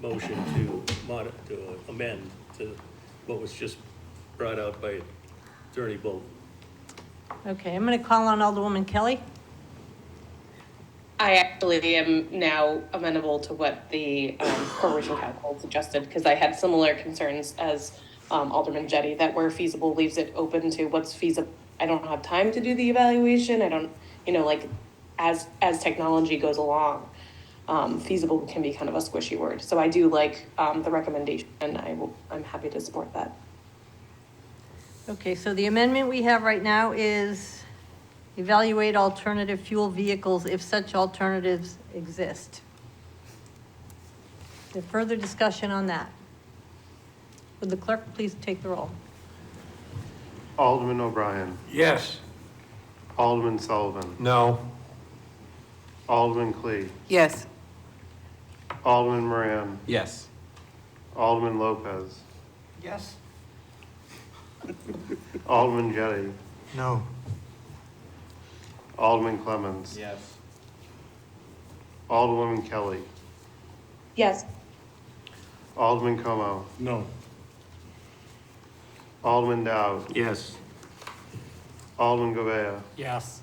motion to amend to what was just brought out by Attorney Bolton. Okay, I'm gonna call on Alderwoman Kelly. I actually am now amenable to what the Corporation Counsel suggested, because I had similar concerns as Alderman Jettie, that where feasible leaves it open to what's feasible. I don't have time to do the evaluation. I don't, like, as technology goes along, feasible can be kind of a squishy word. So I do like the recommendation, and I'm happy to support that. Okay, so the amendment we have right now is evaluate alternative fuel vehicles if such alternatives exist. Is there further discussion on that? Would the clerk please take the roll? Alderman O'Brien. Yes. Alderman Sullivan. No. Alderman Clee. Yes. Alderman Moran. Yes. Alderman Lopez. Yes. Alderman Jettie. No. Alderman Clemmons. Yes. Alderwoman Kelly. Yes. Alderman Como. No. Alderman Dowd. Yes. Alderman Govea. Yes.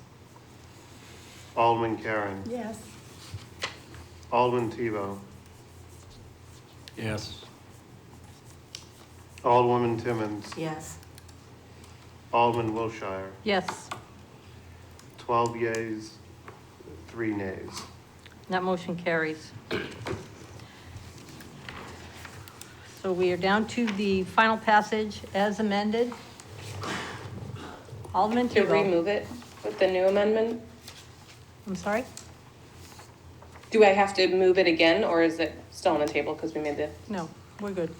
Alderman Karen. Yes. Alderman Tebow. Yes. Alderwoman Timmons. Yes. Alderman Wilshire. Yes, 12 yeas, 3 nays. that motion carries. So we are down to the final passage as amended. Alderman To Tebow. remove it with the new amendment, I'm sorry? do I have to move it again, or is it still on the table because we made the? No, we're good.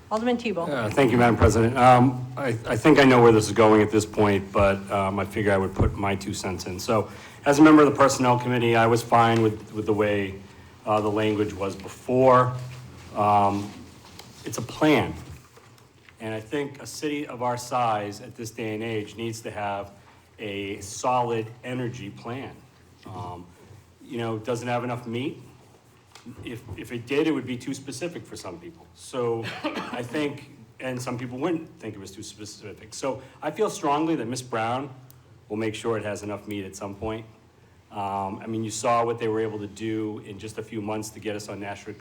Alderman Tebow. Thank you, Madam President. I think I know where this is going at this point, but I figure I would put my 2 cents in. So as a member of the Personnel Committee, I was fine with the way the language was before. It's a plan. And I think a city of our size at this day and age needs to have a solid energy plan. Doesn't have enough meat. If it did, it would be too specific for some people. So I think, and some people wouldn't think it was too specific. So I feel strongly that Ms. Brown will make sure it has enough meat at some point. You saw what they were able to do in just a few months to get us on National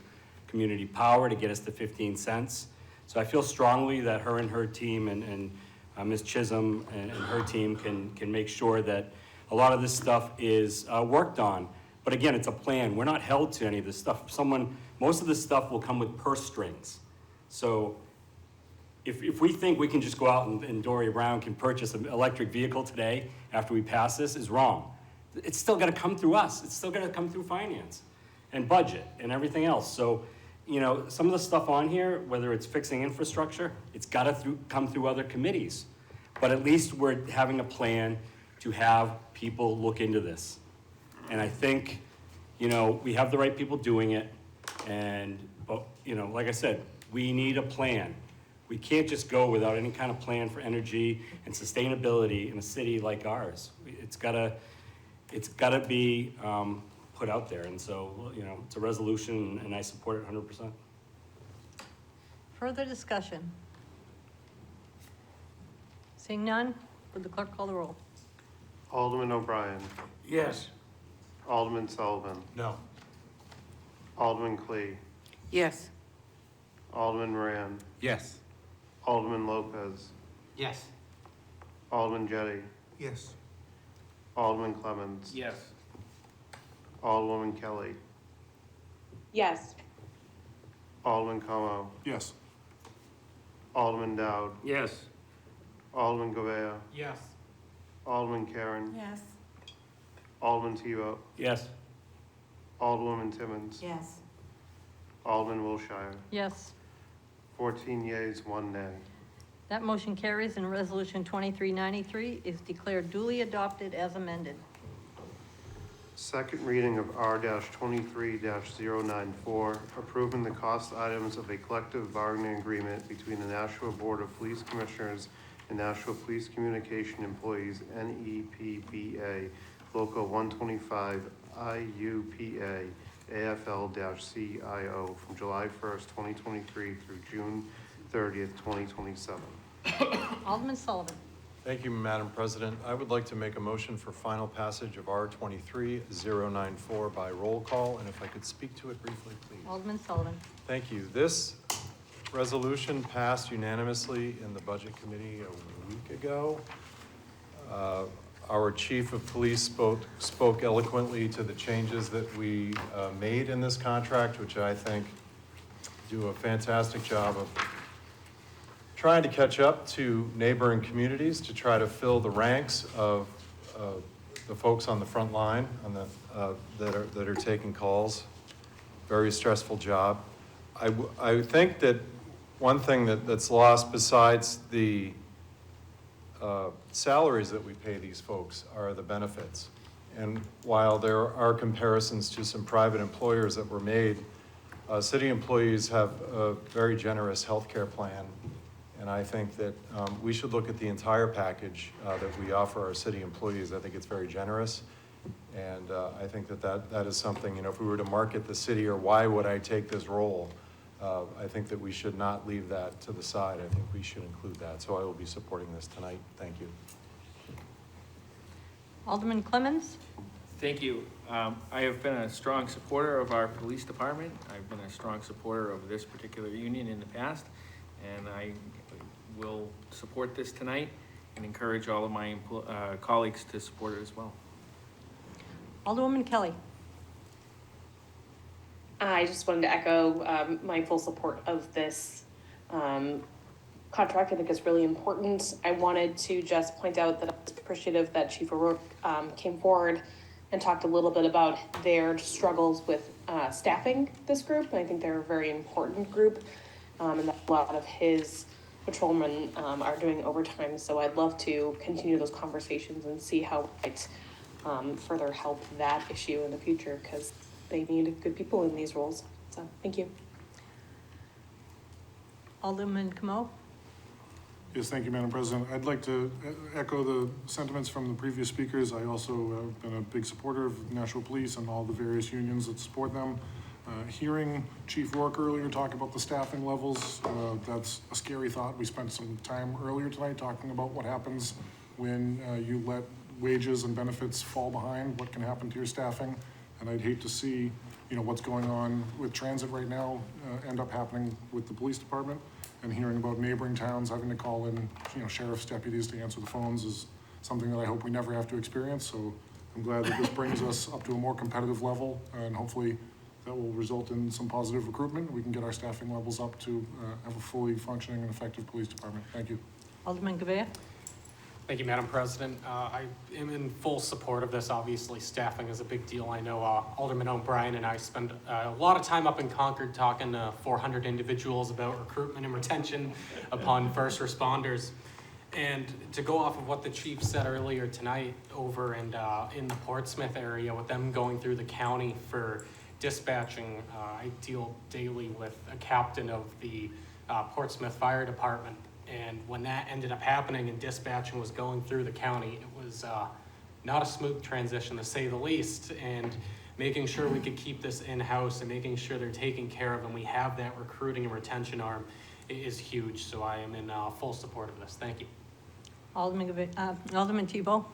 Community Power, to get us to 15 cents. So I feel strongly that her and her team and Ms. Chisholm and her team can make sure that a lot of this stuff is worked on. But again, it's a plan. We're not held to any of this stuff. Most of this stuff will come with purse strings. So if we think we can just go out and Doria Brown can purchase an electric vehicle today after we pass this, is wrong. It's still got to come through us. It's still got to come through finance and budget and everything else. So you know, some of the stuff on here, whether it's fixing infrastructure, it's gotta come through other committees. But at least we're having a plan to have people look into this. And I think, you know, we have the right people doing it. But, you know, like I said, we need a plan. We can't just go without any kind of plan for energy and sustainability in a city like ours. It's gotta be put out there. And so, you know, it's a resolution and I support it 100%. Further discussion? Seeing none, would the clerk call the roll? Alderman O'Brien. Yes. Alderman Sullivan. No. Alderman Clee. Yes. Alderman Moran. Yes. Alderman Lopez. Yes. Alderman Jettie. Yes. Alderman Clemmons. Yes. Alderwoman Kelly. Yes. Alderman Como. Yes. Alderman Dowd. Yes. Alderman Govea. Yes. Alderman Karen. Yes. Alderman Tebow. Yes. Alderwoman Timmons. Yes. Alderman Wilshire. Yes. 14 yeas, 1 nay. That motion carries and Resolution 2393 is declared duly adopted as amended. Second reading of R-23-094, approving the cost items of a collective bargaining agreement between the Nashua Board of Police Commissioners and Nashua Police Communication Employees, NEPBA, Local 125, IUPA, AFL-CIO, from July 1st, 2023 through June 30th, 2027. Alderman Sullivan. Thank you, Madam President. I would like to make a motion for final passage of R-23-094 by roll call, and if I could speak to it briefly, please. Alderman Sullivan. Thank you. This resolution passed unanimously in the Budget Committee a week ago. Our Chief of Police spoke eloquently to the changes that we made in this contract, which I think do a fantastic job of trying to catch up to neighboring communities to try to fill the ranks of the folks on the front line that are taking calls. Very stressful job. I think that one thing that's lost besides the salaries that we pay these folks are the benefits. And while there are comparisons to some private employers that were made, city employees have a very generous health care plan. And I think that we should look at the entire package that we offer our city employees. I think it's very generous. And I think that is something, you know, if we were to market the city or why would I take this role, I think that we should not leave that to the side. I think we should include that. So I will be supporting this tonight. Thank you. Alderman Clemmons. Thank you. I have been a strong supporter of our police department. I've been a strong supporter of this particular union in the past, and I will support this tonight and encourage all of my colleagues to support it as well. Alderwoman Kelly. I just wanted to echo my full support of this contract. I think it's really important. I wanted to just point out that I was appreciative that Chief O'Rourke came forward and talked a little bit about their struggles with staffing this group. And I think they're a very important group, and that a lot of his patrolmen are doing overtime. So I'd love to continue those conversations and see how it further help that issue in the future, because they need good people in these roles. So thank you. Alderman Como. Yes, thank you, Madam President. I'd like to echo the sentiments from the previous speakers. I also have been a big supporter of Nashua Police and all the various unions that support them. Hearing Chief Rourke earlier talk about the staffing levels, that's a scary thought. We spent some time earlier tonight talking about what happens when you let wages and benefits fall behind, what can happen to your staffing. And I'd hate to see, you know, what's going on with transit right now end up happening with the police department. And hearing about neighboring towns having to call in, you know, sheriff's deputies to answer the phones is something that I hope we never have to experience. So I'm glad that this brings us up to a more competitive level, and hopefully that will result in some positive recruitment. We can get our staffing levels up to have a fully functioning and effective police department. Thank you. Alderman Govea. Thank you, Madam President. I am in full support of this. Obviously, staffing is a big deal. I know Alderman O'Brien and I spend a lot of time up in Concord talking to 400 individuals about recruitment and retention upon first responders. And to go off of what the chief said earlier tonight over and in the Portsmouth area, with them going through the county for dispatching, I deal daily with a captain of the Portsmouth Fire Department. And when that ended up happening and dispatching was going through the county, it was not a smooth transition, to say the least. And making sure we could keep this in-house and making sure they're taken care of and we have that recruiting and retention arm is huge. So I am in full support of this. Thank you. Alderman Tebow.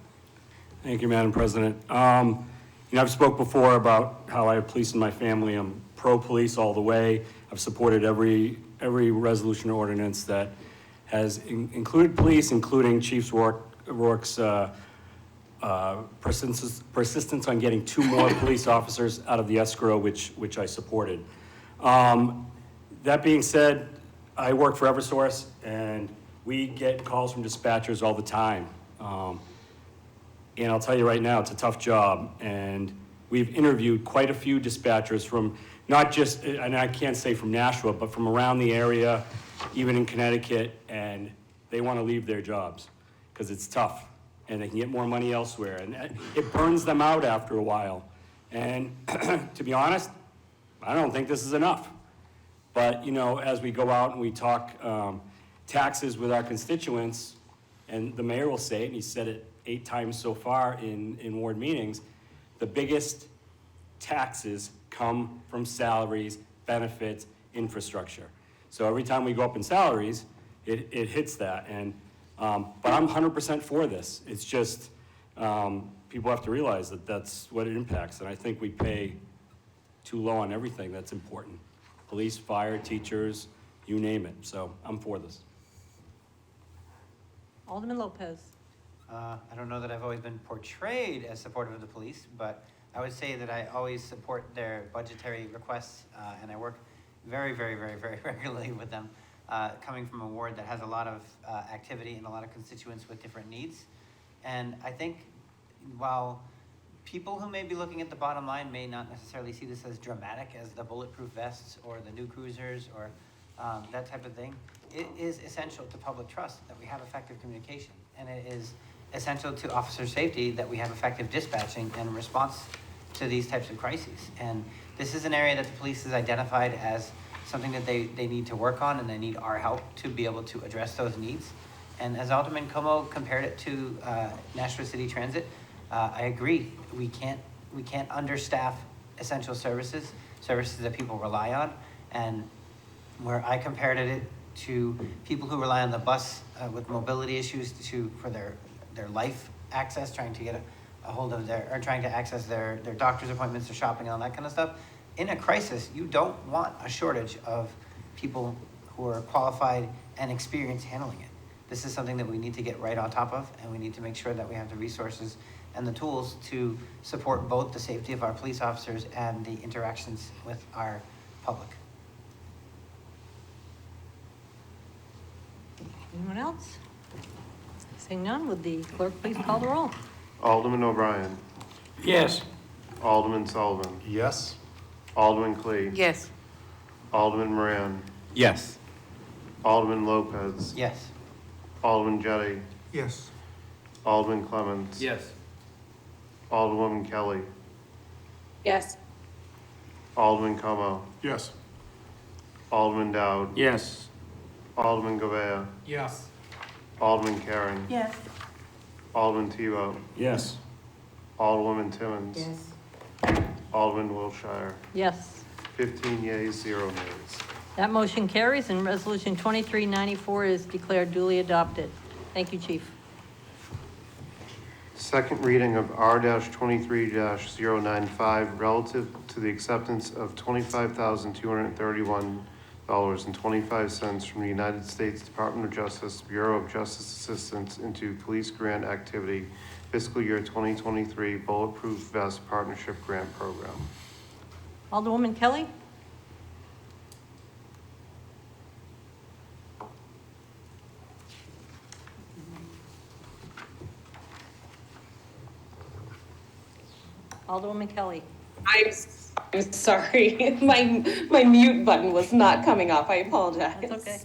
Thank you, Madam President. I've spoke before about how I have police in my family. I'm pro-police all the way. I've supported every resolution or ordinance that has included police, including Chief Rourke's persistence on getting 2 more police officers out of the escrow, which I supported. That being said, I work for Eversource, and we get calls from dispatchers all the time. And I'll tell you right now, it's a tough job. And we've interviewed quite a few dispatchers from not just, and I can't say from Nashua, but from around the area, even in Connecticut, and they want to leave their jobs because it's tough and they can get more money elsewhere. And it burns them out after a while. And to be honest, I don't think this is enough. But, as we go out and we talk taxes with our constituents, and the mayor will say it, and he said it 8 times so far in ward meetings, the biggest taxes come from salaries, benefits, infrastructure. So every time we go up in salaries, it hits that. And but I'm 100% for this. It's just people have to realize that that's what it impacts. And I think we pay too low on everything that's important. Police, fire, teachers, you name it. So I'm for this. Alderman Lopez. I don't know that I've always been portrayed as supportive of the police, but I would say that I always support their budgetary requests, and I work very, very, very, very regularly with them, coming from a ward that has a lot of activity and a lot of constituents with different needs. And I think while people who may be looking at the bottom line may not necessarily see this as dramatic as the bulletproof vests or the new cruisers or that type of thing, it is essential to public trust that we have effective communication. And it is essential to officer safety that we have effective dispatching and response to these types of crises. And this is an area that the police has identified as something that they need to work on, and they need our help to be able to address those needs. And as Alderman Como compared it to Nashua City Transit, I agree. We can't understaff essential services that people rely on. And where I compared it to people who rely on the bus with mobility issues for their life access, trying to get a hold of trying to access their doctor's appointments, their shopping, and all that kind of stuff. In a crisis, you don't want a shortage of people who are qualified and experienced handling it. This is something that we need to get right on top of, and we need to make sure that we have the resources and the tools to support both the safety of our police officers and the interactions with our public. Anyone else? Seeing none, would the clerk please call the roll? Alderman O'Brien. Yes. Alderman Sullivan. Yes. Alderman Clee. Yes. Alderman Moran. Yes. Alderman Lopez. Yes. Alderman Jettie. Yes. Alderman Clements. Yes. Alderwoman Kelly. Yes. Alderman Como. Yes. Alderman Dowd. Yes. Alderman Govea. Yes. Alderman Karen. Yes. Alderman Tebow. Yes. Alderwoman Timmons. Yes. Alderman Wilshire. Yes. 15 yeas, 0 nays. That motion carries, and Resolution 2394 is declared duly adopted. Thank you, Chief. Second reading of R-23-095 relative to the acceptance of $25,231.25 from the United States Department of Justice Bureau of Justice Assistance into Police Grant Activity Fiscal Year 2023 Bulletproof Vest Partnership Grant Program. Alderwoman Kelly? Alderwoman Kelly. I'm sorry, my mute button was not coming off, I apologize. That's okay.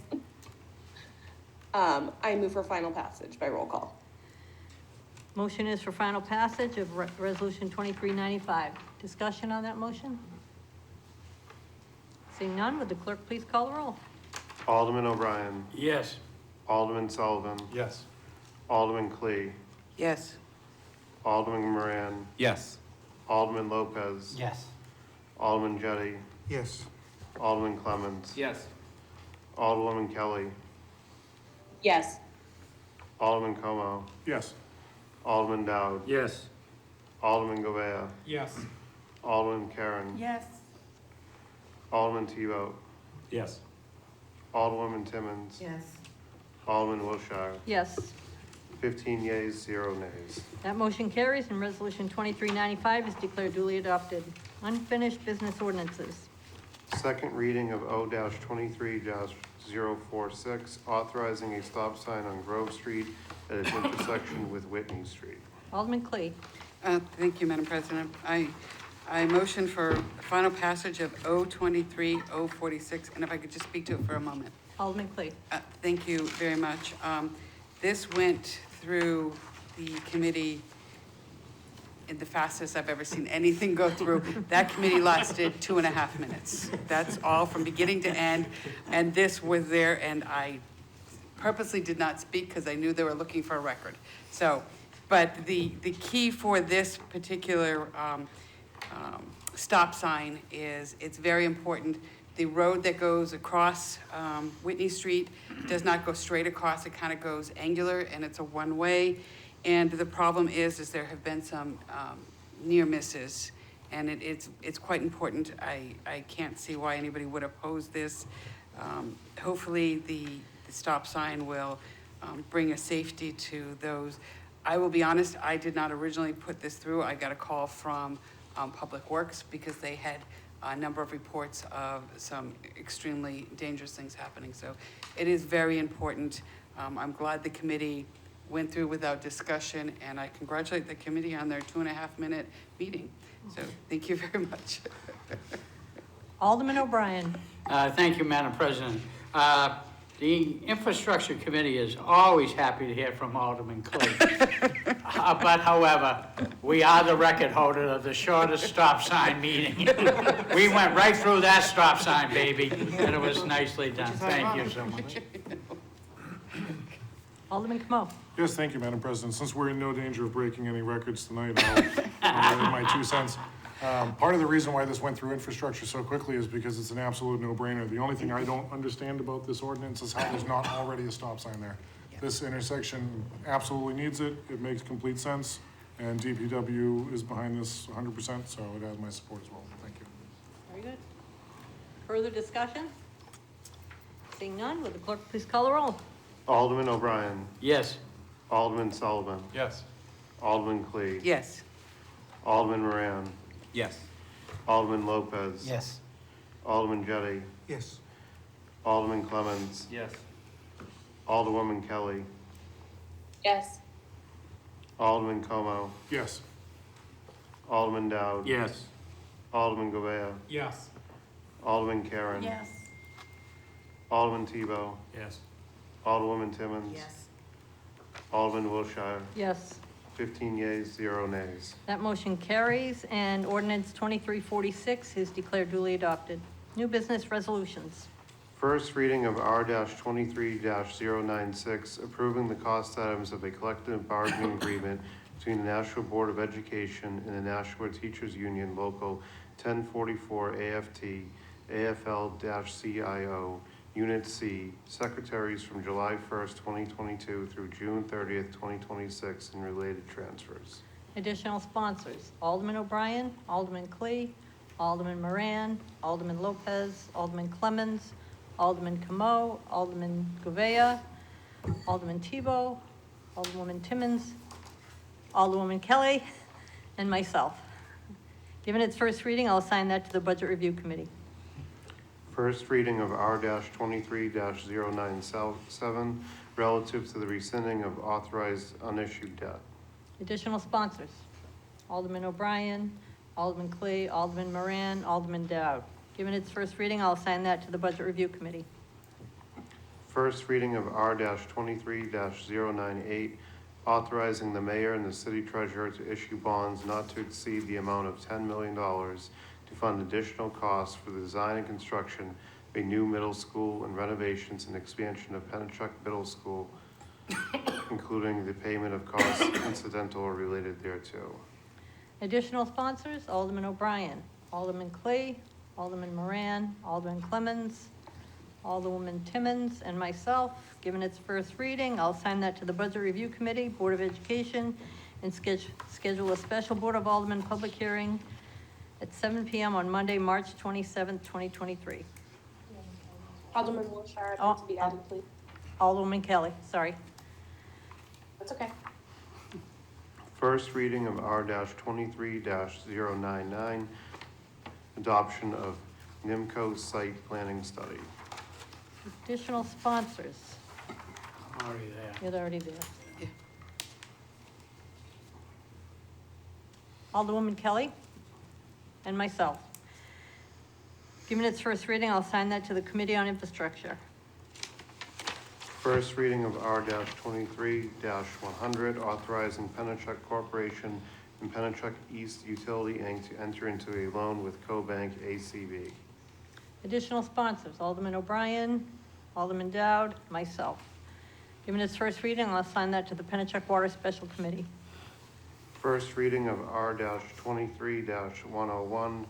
I move for final passage by roll call. Motion is for final passage of Resolution 2395. Discussion on that motion? Seeing none, would the clerk please call the roll? Alderman O'Brien. Yes. Alderman Sullivan. Yes. Alderman Clee. Yes. Alderman Moran. Yes. Alderman Lopez. Yes. Alderman Jettie. Yes. Alderman Clemmons. Yes. Alderwoman Kelly. Yes. Alderman Como. Yes. Alderman Dowd. Yes. Alderman Govea. Yes. Alderman Karen. Yes. Alderman Tebow. Yes. Alderwoman Timmons. Yes. Alderman Wilshire. Yes. 15 yeas, 0 nays. That motion carries and Resolution 2395 is declared duly adopted. Unfinished business ordinances. Second reading of O-23-046, authorizing a stop sign on Grove Street at its intersection with Whitney Street. Alderman Clee. Thank you, Madam President. I motion for final passage of O-23-046, and if I could just speak to it for a moment. Alderman Clee. Thank you very much. This went through the committee in the fastest I've ever seen anything go through. That committee lasted 2.5 minutes. That's all from beginning to end. And this was there, and I purposely did not speak because I knew they were looking for a record. So, but the key for this particular stop sign is it's very important. The road that goes across Whitney Street does not go straight across. It kind of goes angular, and it's a one-way. And the problem is there have been some near misses, and it's quite important. I can't see why anybody would oppose this. Hopefully, the stop sign will bring a safety to those. I will be honest, I did not originally put this through. I got a call from Public Works because they had a number of reports of some extremely dangerous things happening. So it is very important. I'm glad the committee went through without discussion, and I congratulate the committee on their 2.5-minute meeting. So thank you very much. Alderman O'Brien. Thank you, Madam President. The Infrastructure Committee is always happy to hear from Alderman Clee. But however, we are the record holder of the shortest stop sign meeting. We went right through that stop sign, baby, and it was nicely done. Thank you so much. Alderman Como. Yes, thank you, Madam President. Since we're in no danger of breaking any records tonight, I'll add my 2 cents. Part of the reason why this went through infrastructure so quickly is because it's an absolute no-brainer. The only thing I don't understand about this ordinance is how there's not already a stop sign there. This intersection absolutely needs it. It makes complete sense, and DPW is behind this 100%, so it has my support as well. Thank you. Very good. Further discussion? Seeing none, would the clerk please call the roll? Alderman O'Brien. Yes. Alderman Sullivan. Yes. Alderman Clee. Yes. Alderman Moran. Yes. Alderman Lopez. Yes. Alderman Jettie. Yes. Alderman Clemmons. Yes. Alderwoman Kelly. Yes. Alderman Como. Yes. Alderman Dowd. Yes. Alderman Govea. Yes. Alderman Karen. Yes. Alderman Tebow. Yes. Alderwoman Timmons. Yes. Alderman Wilshire. Yes. 15 yeas, 0 nays. That motion carries, and ordinance 2346 is declared duly adopted. New business resolutions. First reading of R-23-096, approving the cost items of a collective bargaining agreement between the National Board of Education and the Nashua Teachers Union Local 1044 AFT, AFL-CIO, Unit C, secretaries from July 1st, 2022 through June 30th, 2026, and related transfers. Additional sponsors, Alderman O'Brien, Alderman Clee, Alderman Moran, Alderman Lopez, Alderman Clemmons, Alderman Como, Alderman Govea, Alderman Tebow, Alderwoman Timmons, Alderwoman Kelly, and myself. Given its first reading, I'll assign that to the Budget Review Committee. First reading of R-23-097, relative to the rescinding of authorized unissued debt. Additional sponsors, Alderman O'Brien, Alderman Clee, Alderman Moran, Alderman Dowd. Given its first reading, I'll assign that to the Budget Review Committee. First reading of R-23-098, authorizing the mayor and the city treasurer to issue bonds not to exceed the amount of $10 million to fund additional costs for the design and construction of a new middle school and renovations and expansion of Pennachuck Middle School, including the payment of costs incidental or related thereto. Additional sponsors, Alderman O'Brien, Alderman Clee, Alderman Moran, Alderman Clemmons, Alderwoman Timmons, and myself. Given its first reading, I'll assign that to the Budget Review Committee, Board of Education, and schedule a special Board of Aldermen public hearing at 7 p.m. on Monday, March 27th, 2023. Alderman Wilshire, to be added, please. Alderwoman Kelly, sorry. That's okay. First reading of R-23-099, adoption of NIMCO site planning study. Additional sponsors. Already there. You're already there. Alderwoman Kelly and myself. Given its first reading, I'll assign that to the Committee on Infrastructure. First reading of R-23-100, authorizing Pennachuck Corporation and Pennachuck East Utility, Inc. to enter into a loan with CoBank ACB. Additional sponsors, Alderman O'Brien, Alderman Dowd, myself. Given its first reading, I'll assign that to the Pennachuck Water Special Committee. First reading of R-23-101,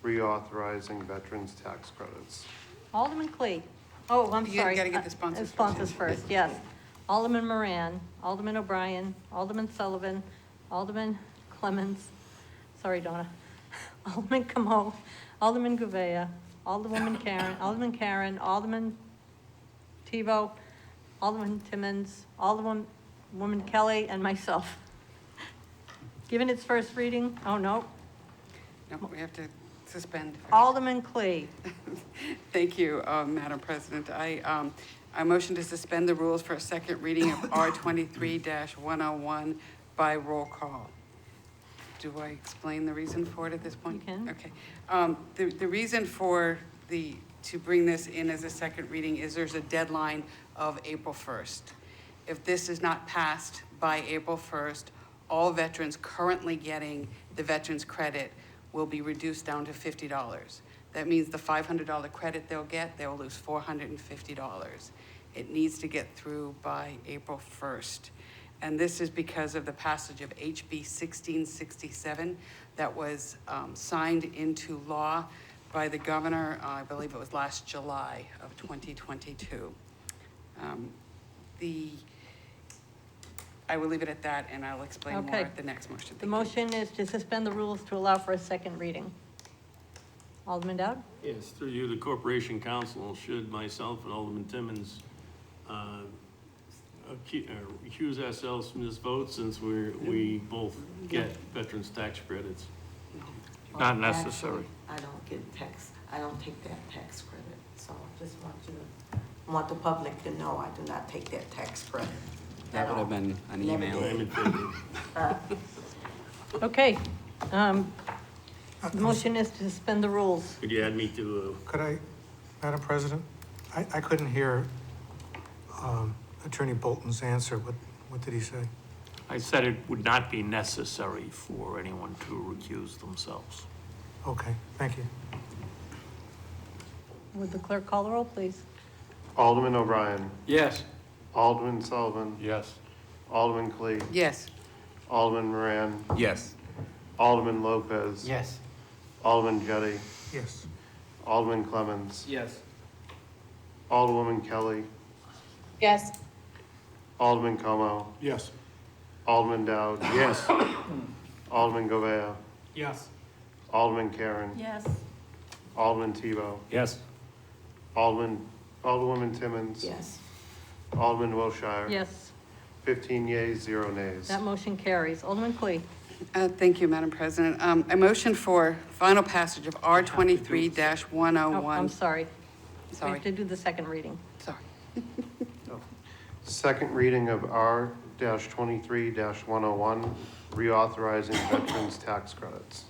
reauthorizing veterans tax credits. Alderman Clee. Oh, I'm You sorry. gotta get the sponsors Sponsors first, yes. Alderman Moran, Alderman O'Brien, Alderman Sullivan, Alderman Clemmons, sorry, Donna, Alderman Camo, Alderman Gouveia, Alderman Karen, Alderman Tebow, Alderman Timmons, Alderwoman Kelly, and myself. Given its first reading, oh, no, No, we have to suspend. first. Alderman Clee. Thank you, Madam President. I motion to suspend the rules for a second reading of R-23-101 by roll call. Do I explain the reason for it at this point? You can. Okay. The reason for to bring this in as a second reading is there's a deadline of April 1st. If this is not passed by April 1st, all veterans currently getting the veterans credit will be reduced down to $50. That means the $500 credit they'll lose $450. It needs to get through by April 1st. And this is because of the passage of HB 1667 that was signed into law by the governor, I believe it was last July of 2022. I will leave it at that, and I'll explain more Okay. at the next motion. The motion is to suspend the rules to allow for a second reading. Alderman Dowd? Yes, through you, the Corporation Council, should myself and Alderman Timmons recuse ourselves from this vote since we both get veterans tax credits? Not necessary. Actually, I don't get I don't take that tax credit, so I just want the public to know I do not take that tax credit. That would have been an Never email. did. Okay. The motion is to suspend the rules. Could you add me to, Could I, Madam President, I couldn't hear Attorney Bolton's answer. What did he say? I said it would not be necessary for anyone to recuse themselves. Okay, thank you. Would the clerk call the roll, please? Alderman O'Brien, Yes. Alderman Sullivan, Yes. Alderman Clee, Yes. Alderman Moran, Yes. Alderman Lopez. Yes. Alderman Jettie, Yes. Alderman Clemmons, Yes. Alderwoman Kelly, Yes. Alderman Como, Yes. Alderman Dowd. Yes. Alderman Gouveia, Yes. Alderman Karen, Yes. Alderman Tebow, Yes. Alderwoman Timmons. Yes. Alderman Wilshire. Yes. 15 yeas, 0 nays. That motion carries. Alderman Clee. Thank you, Madam President. I motion for final passage of R-23-101. Oh, I'm sorry. We Sorry, have to do the second reading. sorry. Second reading of R-23-101, reauthorizing veterans tax credits.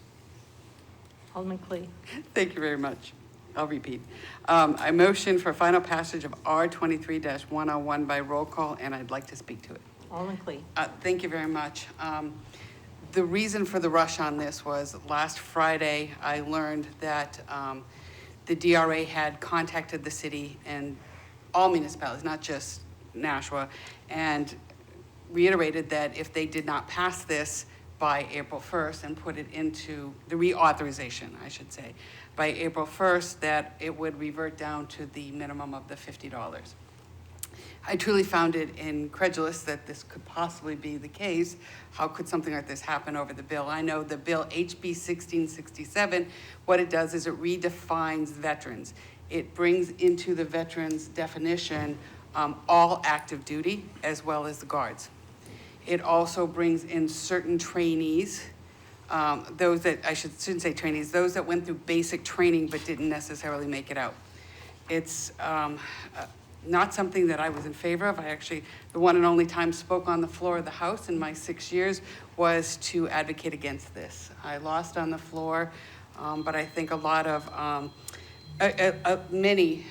Alderman Clee. Thank you very much. I'll repeat. I motion for final passage of R 23-101 by roll call, and I'd like to speak to it. Alderman Clee. Thank you very much. The reason for the rush on this was last Friday, I learned that the DRA had contacted the city and all municipalities, not just Nashua, and reiterated that if they did not pass this by April 1st and put it into the reauthorization, I should say, by April 1st, that it would revert down to the minimum of the $50. I truly found it incredulous that this could possibly be the case. How could something like this happen over the bill? I know the bill HB 1667, what it does is it redefines veterans. It brings into the veterans definition all active duty as well as the guards. It also brings in certain trainees, those that, shouldn't say trainees, those that went through basic training but didn't necessarily make it out. It's not something that I was in favor of. I actually, the one and only time spoke on the floor of the House in my 6 years was to advocate against this. I lost on the floor, but I think a lot of, many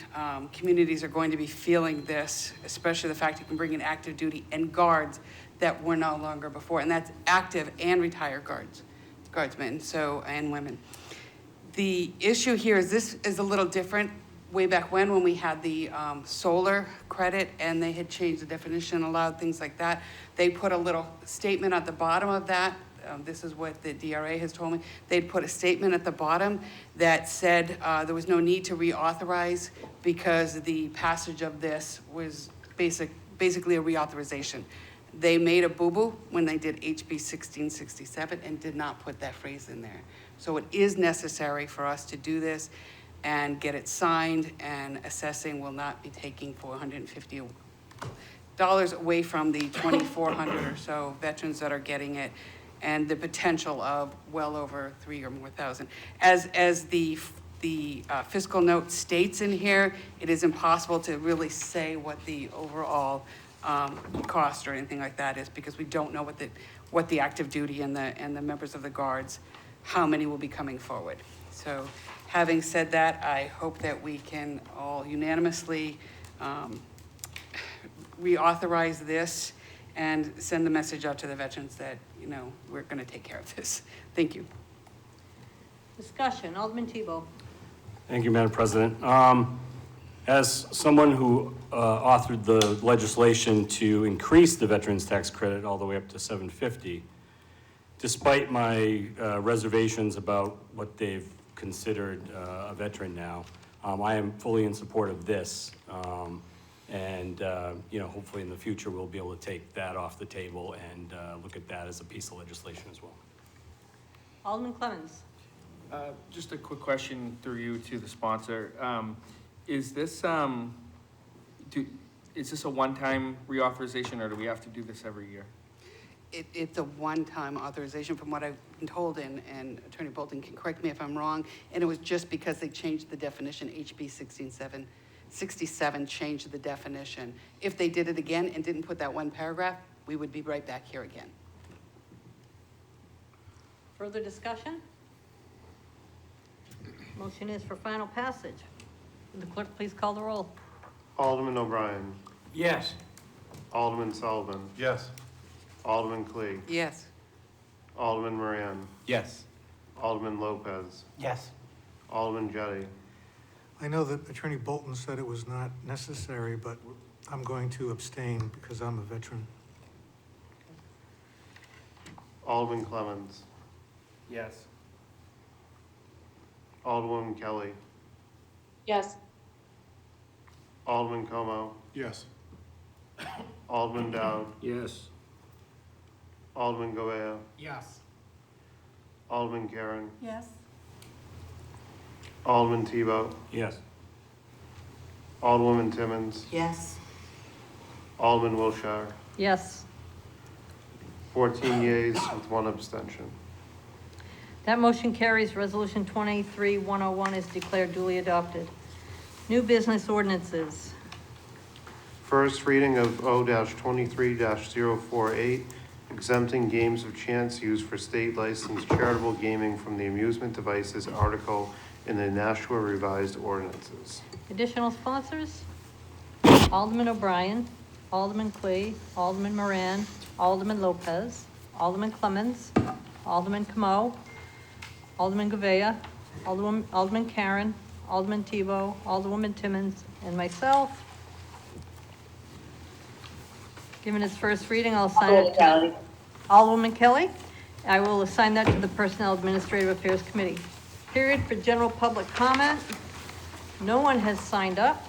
communities are going to be feeling this, especially the fact you can bring in active duty and guards that were no longer before, and that's active and retired guardsmen, and women. The issue here is this is a little different. Way back when we had the solar credit and they had changed the definition, allowed things like that, they put a little statement at the bottom of that. This is what the DRA has told me. They'd put a statement at the bottom that said there was no need to reauthorize because the passage of this was basically a reauthorization. They made a boo-boo when they did HB 1667 and did not put that phrase in there. So it is necessary for us to do this and get it signed, and assessing will not be taking $450 away from the 2,400 or so veterans that are getting it, and the potential of well over 3,000 or more. As the fiscal note states in here, it is impossible to really say what the overall cost or anything like that is, because we don't know what the active duty and the members of the guards, how many will be coming forward. So having said that, I hope that we can all unanimously reauthorize this and send the message out to the veterans that, you know, we're going to take care of this. Thank you. Discussion, Alderman Tebow. Thank you, Madam President. As someone who authored the legislation to increase the veterans tax credit all the way up to $750, despite my reservations about what they've considered a veteran now, I am fully in support of this. You know, hopefully in the future we'll be able to take that off the table and look at that as a piece of legislation as well. Alderman Clemmons. Just a quick question through you to the sponsor. Is this a one-time reauthorization, or do we have to do this every year? It's a one-time authorization from what I've been told, and Attorney Bolton can correct me if I'm wrong, and it was just because they changed the definition. HB 1667 changed the definition. If they did it again and didn't put that one paragraph, we would be right back here again. Further discussion? Motion is for final passage. Will the clerk please call the roll? Alderman O'Brien. Yes. Alderman Sullivan. Yes. Alderman Clee. Yes. Alderman Moran. Yes. Alderman Lopez. Yes. Alderman Jettie. I know that Attorney Bolton said it was not necessary, but I'm going to abstain because I'm a veteran. Alderman Clemmons. Yes. Alderwoman Kelly. Yes. Alderman Como. Yes. Alderman Dowd. Yes. Alderman Govea. Yes. Alderman Karen. Yes. Alderman Tebow. Yes. Alderwoman Timmons. Yes. Alderman Wilshire. Yes. 14 yeas with 1 abstention. That motion carries. Resolution 23-101 is declared duly adopted. New business ordinances. First reading of O-23-048, exempting games of chance used for state licensed charitable gaming from the amusement devices article in the Nashua revised ordinances. Additional sponsors? Alderman O'Brien, Alderman Clee, Alderman Moran, Alderman Lopez, Alderman Clemmons, Alderman Camo, Alderman Govea, Alderman Karen, Alderman Tebow, Alderwoman Timmons, and myself. Given its first reading, I'll assign it to Alderwoman Kelly. I will assign that to the Personnel Administrative Affairs Committee. Period for general public comment. No one has signed up.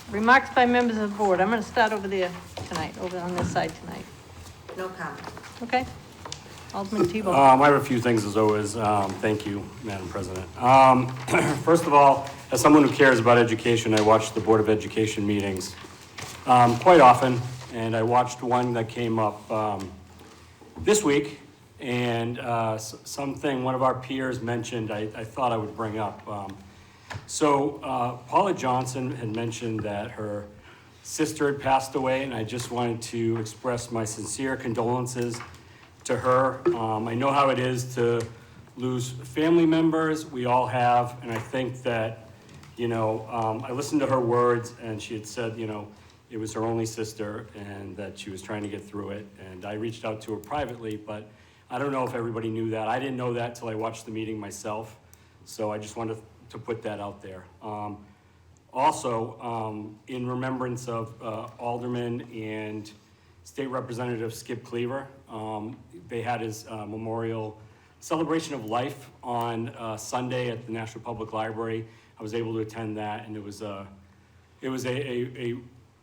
Remarks by members of the board. I'm going to start over there tonight, over on this side tonight. No comment. Okay. Alderman Tebow. I have a few things as always. Thank you, Madam President. First of all, as someone who cares about education, I watch the Board of Education meetings quite often, and I watched one that came up this week, and something one of our peers mentioned I thought I would bring up. Paula Johnson had mentioned that her sister had passed away, and I just wanted to express my sincere condolences to her. I know how it is to lose family members. We all have, and I think that, I listened to her words, and she had said, it was her only sister, and that she was trying to get through it. And I reached out to her privately, but I don't know if everybody knew that. I didn't know that till I watched the meeting myself. So I just wanted to put that out there. Also, in remembrance of Alderman and State Representative Skip Cleaver, they had his memorial celebration of life on Sunday at the National Public Library. I was able to attend that, and it was a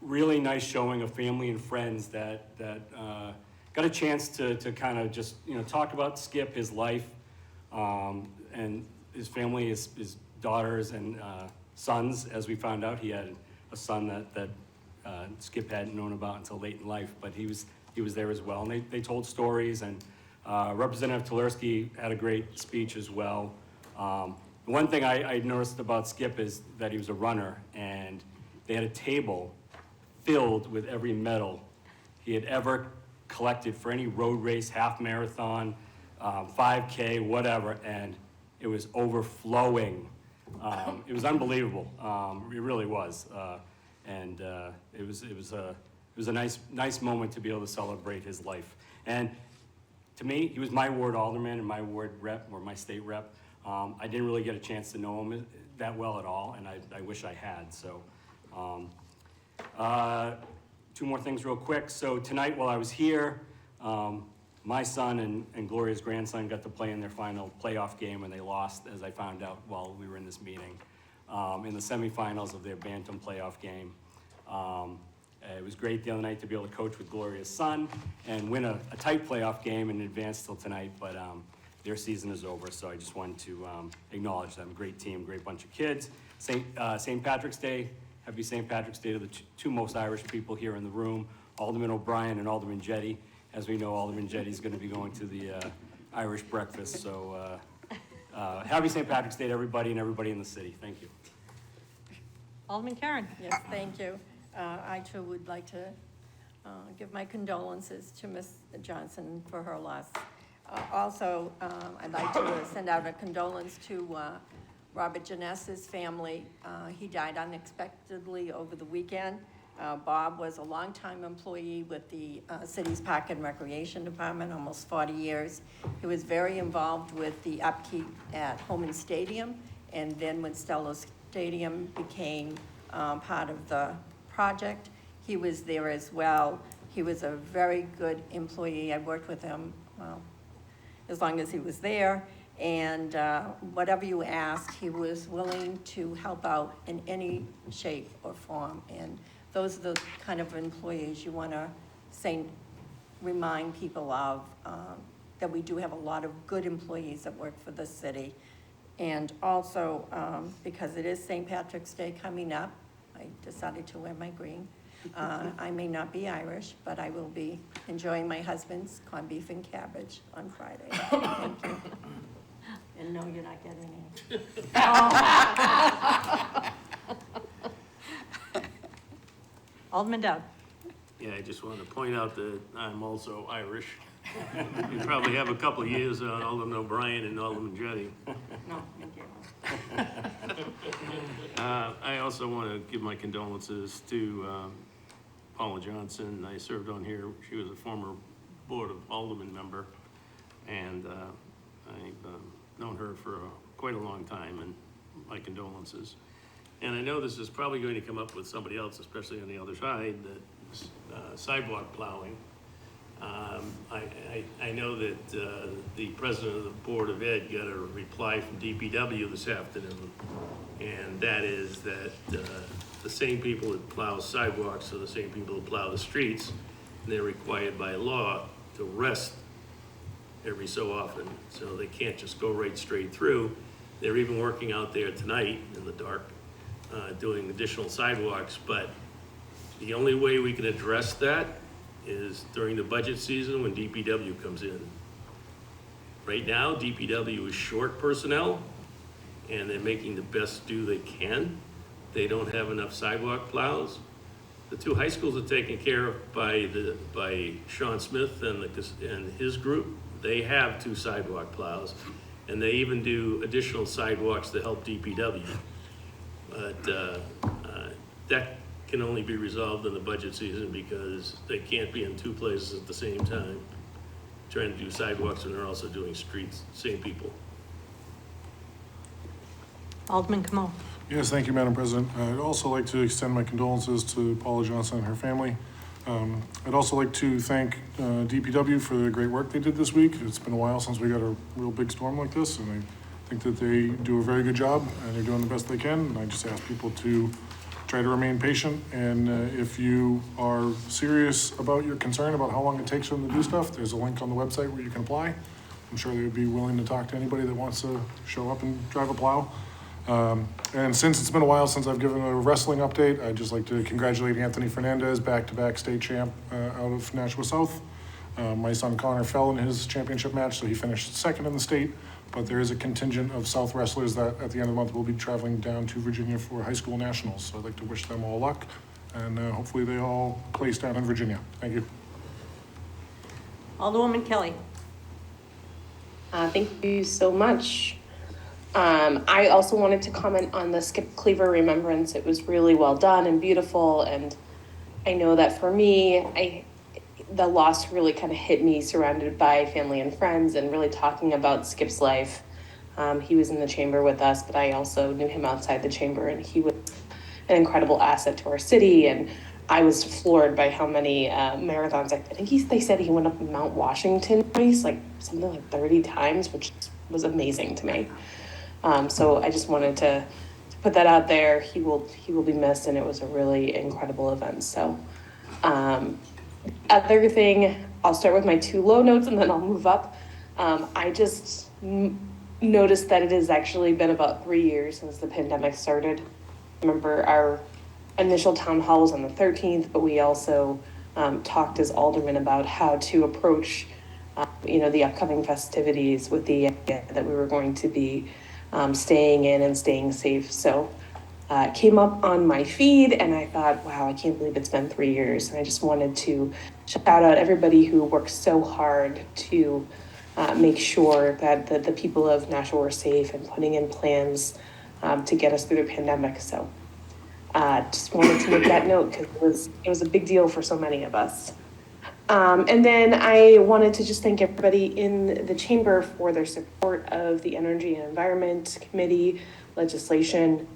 really nice showing of family and friends that got a chance to kind of just talk about Skip, his life, and his family, his daughters and sons. As we found out, he had a son that Skip hadn't known about until late in life, but he was there as well. And they told stories, and Representative Tulerski had a great speech as well. One thing I noticed about Skip is that he was a runner, and they had a table filled with every medal he had ever collected for any road race, half marathon, 5K, whatever, and it was overflowing. It was unbelievable. It really was. It was a nice moment to be able to celebrate his life. And to me, he was my ward alderman and my ward rep, or my state rep. I didn't really get a chance to know him that well at all, and I wish I had. So, two more things real quick. So tonight while I was here, my son and Gloria's grandson got to play in their final playoff game, and they lost, as I found out while we were in this meeting, in the semifinals of their Bantam playoff game. It was great the other night to be able to coach with Gloria's son and win a tight playoff game and advance till tonight, but their season is over, so I just wanted to acknowledge them. Great team, great bunch of kids. St. Patrick's Day, happy St. Patrick's Day to the two most Irish people here in the room, Alderman O'Brien and Alderman Jetty. As we know, Alderman Jetty is going to be going to the Irish breakfast, so happy St. Patrick's Day to everybody and everybody in the city. Thank you. Alderman Karen. Yes, thank you. I too would like to give my condolences to Ms. Johnson for her loss. Also, I'd like to send out a condolence to Robert Janess's family. He died unexpectedly over the weekend. Bob was a longtime employee with the city's Park and Recreation Department, almost 40 years. He was very involved with the upkeep at Holman Stadium, and then when Stella Stadium became part of the project, he was there as well. He was a very good employee. I worked with him as long as he was there, and whatever you asked, he was willing to help out in any shape or form. And those are the kind of employees you want to remind people of, that we do have a lot of good employees that work for the city. And also, because it is St. Patrick's Day coming up, I decided to wear my green. I may not be Irish, but I will be enjoying my husband's corned beef and cabbage on Friday. Thank you. And no, you're not getting any. Alderman Dowd. Yeah, I just wanted to point out that I'm also Irish. You probably have a couple of years on Alderman O'Brien and Alderman Jettie. No, thank you. I also want to give my condolences to Paula Johnson. I served on here. She was a former Board of Aldermen member, and I've known her for quite a long time, and my condolences. And I know this is probably going to come up with somebody else, especially on the other side, that sidewalk plowing. I know that the president of the Board of Ed got a reply from DPW this afternoon, and that is that the same people that plow sidewalks are the same people that plow the streets, and they're required by law to rest every so often, so they can't just go right straight through. They're even working out there tonight in the dark, doing additional sidewalks, but the only way we can address that is during the budget season when DPW comes in. Right now, DPW is short personnel, and they're making the best do they can. They don't have enough sidewalk plows. The two high schools are taken care of by Sean Smith and his group. They have 2 sidewalk plows, and they even do additional sidewalks to help DPW. But that can only be resolved in the budget season because they can't be in 2 places at the same time, trying to do sidewalks and they're also doing streets, same people. Alderman Kamal. Yes, thank you, Madam President. I'd also like to extend my condolences to Paula Johnson and her family. I'd also like to thank DPW for the great work they did this week. It's been a while since we got a real big storm like this, and I think that they do a very good job, and they're doing the best they can. And I just ask people to try to remain patient, and if you are serious about your concern about how long it takes for them to do stuff, there's a link on the website where you can apply. I'm sure they would be willing to talk to anybody that wants to show up and drive a plow. And since it's been a while since I've given a wrestling update, I'd just like to congratulate Anthony Fernandez, back-to-back state champ out of Nashua South. My son Connor fell in his championship match, so he finished second in the state. But there is a contingent of South wrestlers that at the end of the month will be traveling down to Virginia for high school nationals. So I'd like to wish them all luck, and hopefully they all place down in Virginia. Thank you. Alderwoman Kelly. Thank you so much. I also wanted to comment on the Skip Cleaver remembrance. It was really well done and beautiful, and I know that for me, the loss really kind of hit me, surrounded by family and friends, and really talking about Skip's life. He was in the chamber with us, but I also knew him outside the chamber, and he was an incredible asset to our city. And I was floored by how many marathons. I think they said he went up Mount Washington twice, like something like 30 times, which was amazing to me. So I just wanted to put that out there. He will be missed, and it was a really incredible event. So. Other thing, I'll start with my 2 low notes and then I'll move up. I just noticed that it has actually been about 3 years since the pandemic started. Remember, our initial town hall was on the 13th, but we also talked as aldermen about how to approach, the upcoming festivities with the idea that we were going to be staying in and staying safe. So it came up on my feed and I thought, wow, I can't believe it's been 3 years. And I just wanted to shout out everybody who worked so hard to make sure that the people of Nashua were safe and putting in plans to get us through the pandemic. So just wanted to make that note because it was a big deal for so many of us. And then I wanted to just thank everybody in the chamber for their support of the Energy and Environment Committee legislation.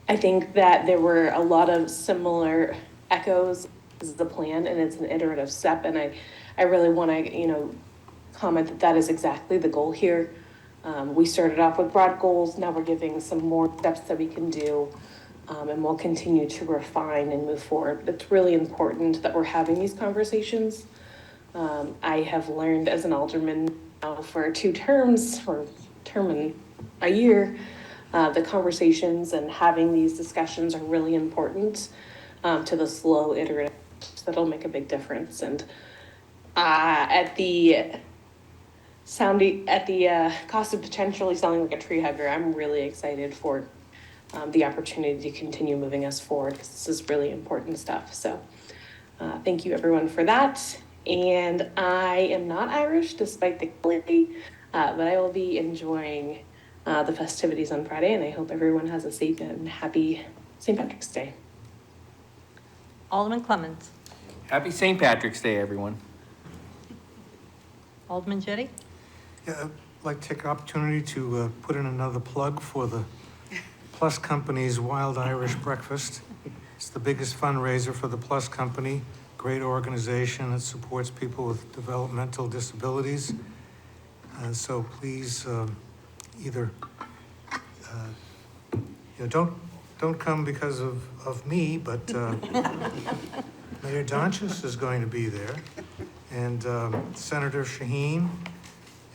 I think that there were a lot of similar echoes as the plan, and it's an iterative step. And I really want to, comment that is exactly the goal here. We started off with broad goals. Now we're giving some more steps that we can do, and we'll continue to refine and move forward. But it's really important that we're having these conversations. I have learned as an alderman now for 2 terms, or term and a year, the conversations and having these discussions are really important to the slow iterative that'll make a big difference. And at the cost of potentially sounding like a tree hugger, I'm really excited for the opportunity to continue moving us forward, because this is really important stuff. So thank you everyone for that. And I am not Irish despite the quality, but I will be enjoying the festivities on Friday, and I hope everyone has a safe and happy St. Patrick's Day. Alderman Clemmons. Happy St. Patrick's Day, everyone. Alderman Jettie. Yeah, I'd like to take an opportunity to put in another plug for the Plus Company's Wild Irish Breakfast. It's the biggest fundraiser for the Plus Company, great organization that supports people with developmental disabilities. So please, either, don't come because of me, but Mayor Donchis is going to be there, and Senator Shaheen,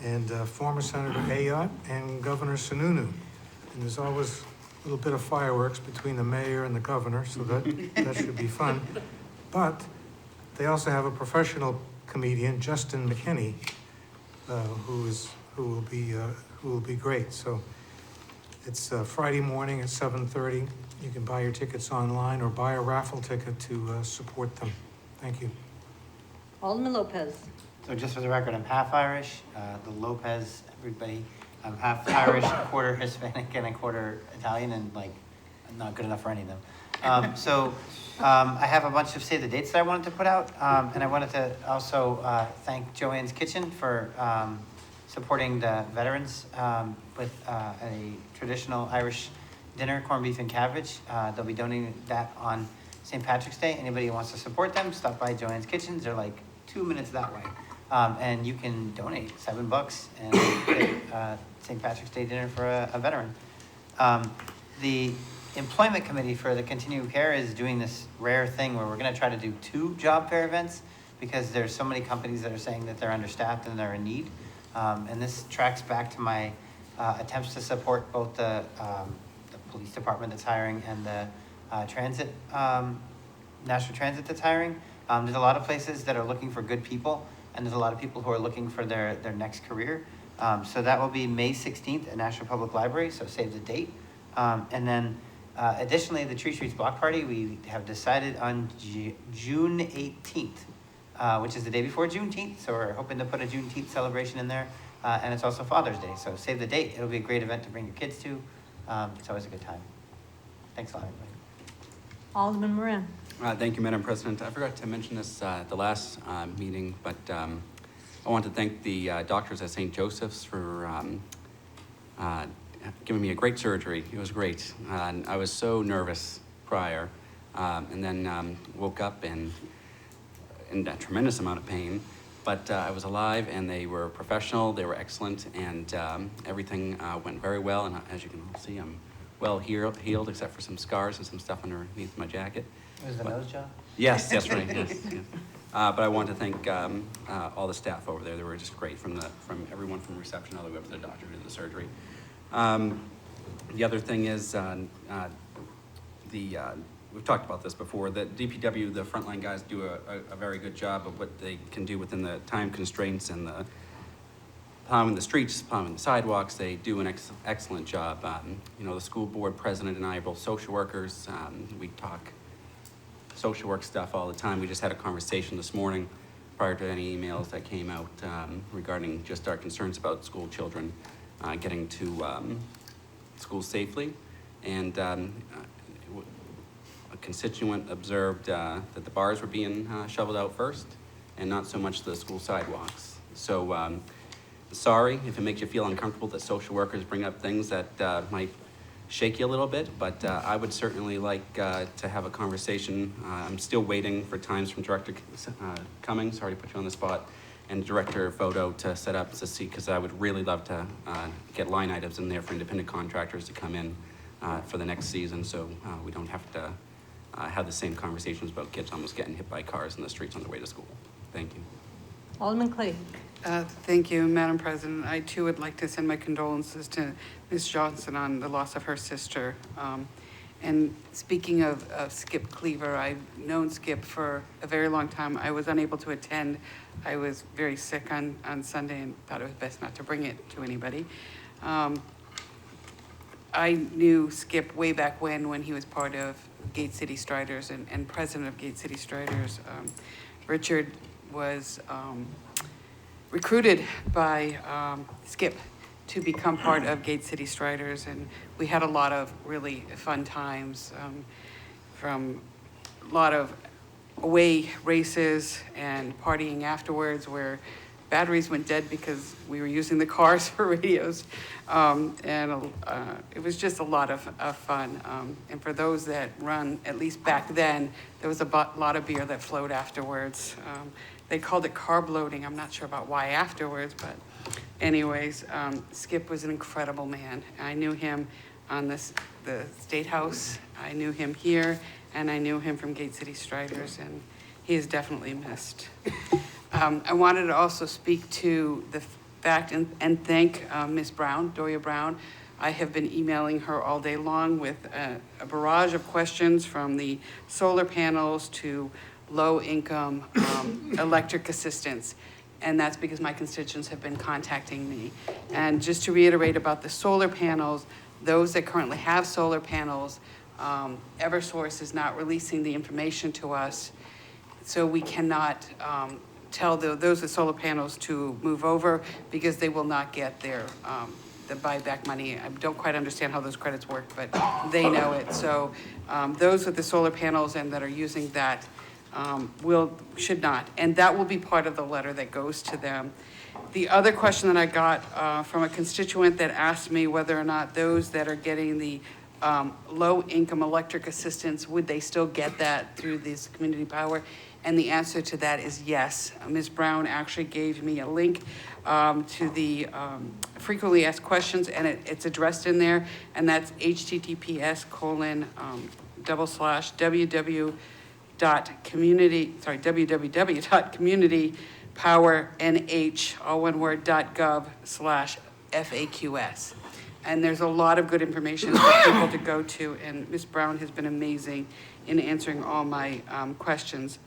and former Senator Ayotte, and Governor Sununu. And there's always a little bit of fireworks between the mayor and the governor, so that should be fun. But they also have a professional comedian, Justin McKinney, who will be great. So it's Friday morning at 7:30. You can buy your tickets online or buy a raffle ticket to support them. Thank you. Alderman Lopez. So just for the record, I'm half Irish, the Lopez, everybody. I'm half Irish, a quarter Hispanic, and a quarter Italian, and like, I'm not good enough for any of them. I have a bunch of save the dates that I wanted to put out, and I wanted to also thank Joanne's Kitchen for supporting the veterans with a traditional Irish dinner, corned beef and cabbage. They'll be donating that on St. Patrick's Day. Anybody who wants to support them, stop by Joanne's Kitchens. They're like 2 minutes that way. And you can donate $7 and get St. Patrick's Day dinner for a veteran. The Employment Committee for the Continuing Care is doing this rare thing where we're going to try to do 2 job fair events because there's so many companies that are saying that they're understaffed and they're in need. And this tracks back to my attempts to support both the police department that's hiring and the transit, National Transit that's hiring. There's a lot of places that are looking for good people, and there's a lot of people who are looking for their next career. So that will be May 16th at National Public Library, so save the date. And then additionally, the Tree Streets Block Party, we have decided on June 18th, which is the day before Juneteenth, so we're hoping to put a Juneteenth celebration in there. And it's also Father's Day, so save the date. It'll be a great event to bring your kids to. It's always a good time. Thanks a lot, everybody. Alderman Moran. Thank you, Madam President. I forgot to mention this at the last meeting, but I want to thank the doctors at St. Joseph's for giving me a great surgery. It was great. I was so nervous prior, and then woke up in a tremendous amount of pain, but I was alive, and they were professional, they were excellent, and everything went very well, and as you can all see, I'm well healed except for some scars and some stuff underneath my jacket. It was the nose job? Yes, that's right, yes. But I want to thank all the staff over there. They were just great, from everyone from reception all the way up to the doctor who did the surgery. The other thing is, we've talked about this before, that DPW, the frontline guys, do a very good job of what they can do within the time constraints and the plowing the streets, plowing the sidewalks. They do an excellent job. The school board president and I are both social workers. We talk social work stuff all the time. We just had a conversation this morning prior to any emails that came out regarding just our concerns about school children getting to school safely. And a constituent observed that the bars were being shoveled out first and not so much the school sidewalks. So sorry if it makes you feel uncomfortable that social workers bring up things that might shake you a little bit, but I would certainly like to have a conversation. I'm still waiting for times from Director Cummings, sorry to put you on the spot, and Director Photo to set up to see, because I would really love to get line items in there for independent contractors to come in for the next season, so we don't have to have the same conversations about kids almost getting hit by cars in the streets on their way to school. Thank you. Alderman Clay. Thank you, Madam President. I too would like to send my condolences to Ms. Johnson on the loss of her sister. And speaking of Skip Cleaver, I've known Skip for a very long time. I was unable to attend. I was very sick on Sunday and thought it was best not to bring it to anybody. I knew Skip way back when he was part of Gate City Striders and president of Gate City Striders. Richard was recruited by Skip to become part of Gate City Striders, and we had a lot of really fun times, from a lot of away races and partying afterwards where batteries went dead because we were using the cars for radios. It was just a lot of fun. And for those that run, at least back then, there was a lot of beer that flowed afterwards. They called it carb loading. I'm not sure about why afterwards, but anyways, Skip was an incredible man. I knew him on the State House. I knew him here, and I knew him from Gate City Striders, and he is definitely missed. I wanted to also speak to the fact and thank Ms. Brown, Doria Brown. I have been emailing her all day long with a barrage of questions, from the solar panels to low-income electric assistance. And that's because my constituents have been contacting me. And just to reiterate about the solar panels, those that currently have solar panels, Eversource is not releasing the information to us, so we cannot tell those with solar panels to move over, because they will not get their the buyback money. I don't quite understand how those credits work, but they know it. So those with the solar panels and that are using that should not, and that will be part of the letter that goes to them. The other question that I got from a constituent that asked me whether or not those that are getting the low-income electric assistance, would they still get that through this community power? And the answer to that is yes. Ms. Brown actually gave me a link to the frequently asked questions, and it's addressed in there, and that's www.communitypowernh.gov/FAQS. And there's a lot of good information for people to go to, and Ms. Brown has been amazing in answering all my questions.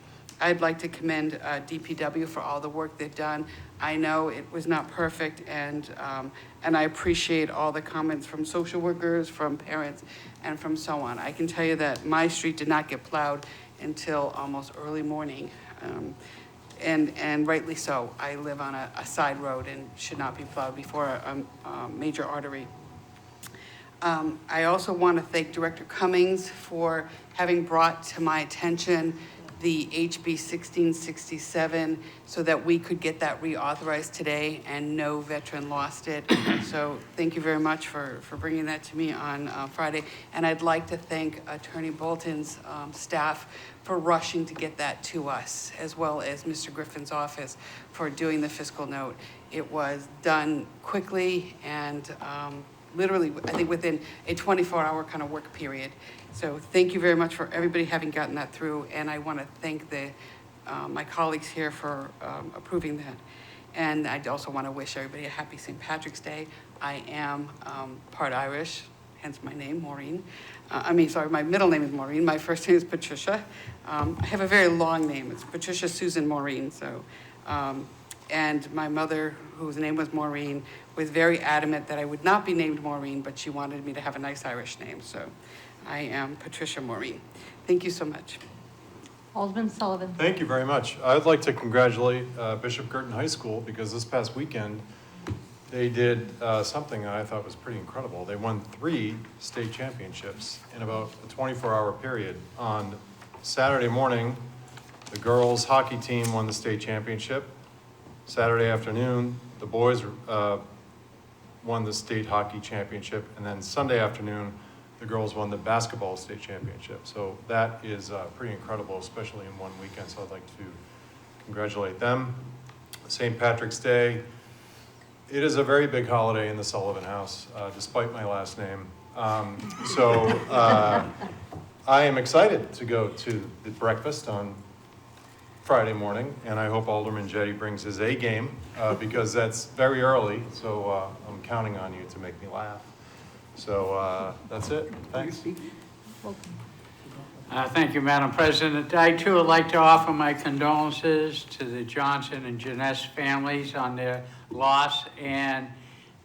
I'd like to commend DPW for all the work they've done. I know it was not perfect, and I appreciate all the comments from social workers, from parents, and from so on. I can tell you that my street did not get plowed until almost early morning, and rightly so. I live on a side road and should not be plowed before a major artery. I also want to thank Director Cummings for having brought to my attention the HB 1667 so that we could get that reauthorized today and no veteran lost it. So thank you very much for bringing that to me on Friday. And I'd like to thank Attorney Bolton's staff for rushing to get that to us, as well as Mr. Griffin's office for doing the fiscal note. It was done quickly and literally, I think within a 24-hour kind of work period. So thank you very much for everybody having gotten that through, and I want to thank my colleagues here for approving that. And I also want to wish everybody a happy St. Patrick's Day. I am part Irish, hence my name, Maureen. My middle name is Maureen. My first name is Patricia. I have a very long name. It's Patricia Susan Maureen. So, and my mother, whose name was Maureen, was very adamant that I would not be named Maureen, but she wanted me to have a nice Irish name. So I am Patricia Maureen. Thank you so much. Alderman Sullivan. Thank you very much. I'd like to congratulate Bishop Girton High School, because this past weekend they did something I thought was pretty incredible. They won 3 state championships in about a 24-hour period. On Saturday morning, the girls hockey team won the state championship. Saturday afternoon, the boys won the state hockey championship, and then Sunday afternoon, the girls won the basketball state championship. So that is pretty incredible, especially in one weekend, so I'd like to congratulate them. St. Patrick's Day, it is a very big holiday in the Sullivan house, despite my last name. I am excited to go to the breakfast on Friday morning, and I hope Alderman Jettie brings his A game, because that's very early, so I'm counting on you to make me laugh. So that's it. Thanks. Thank you, Madam President. I too would like to offer my condolences to the Johnson and Jeunesse families on their loss, and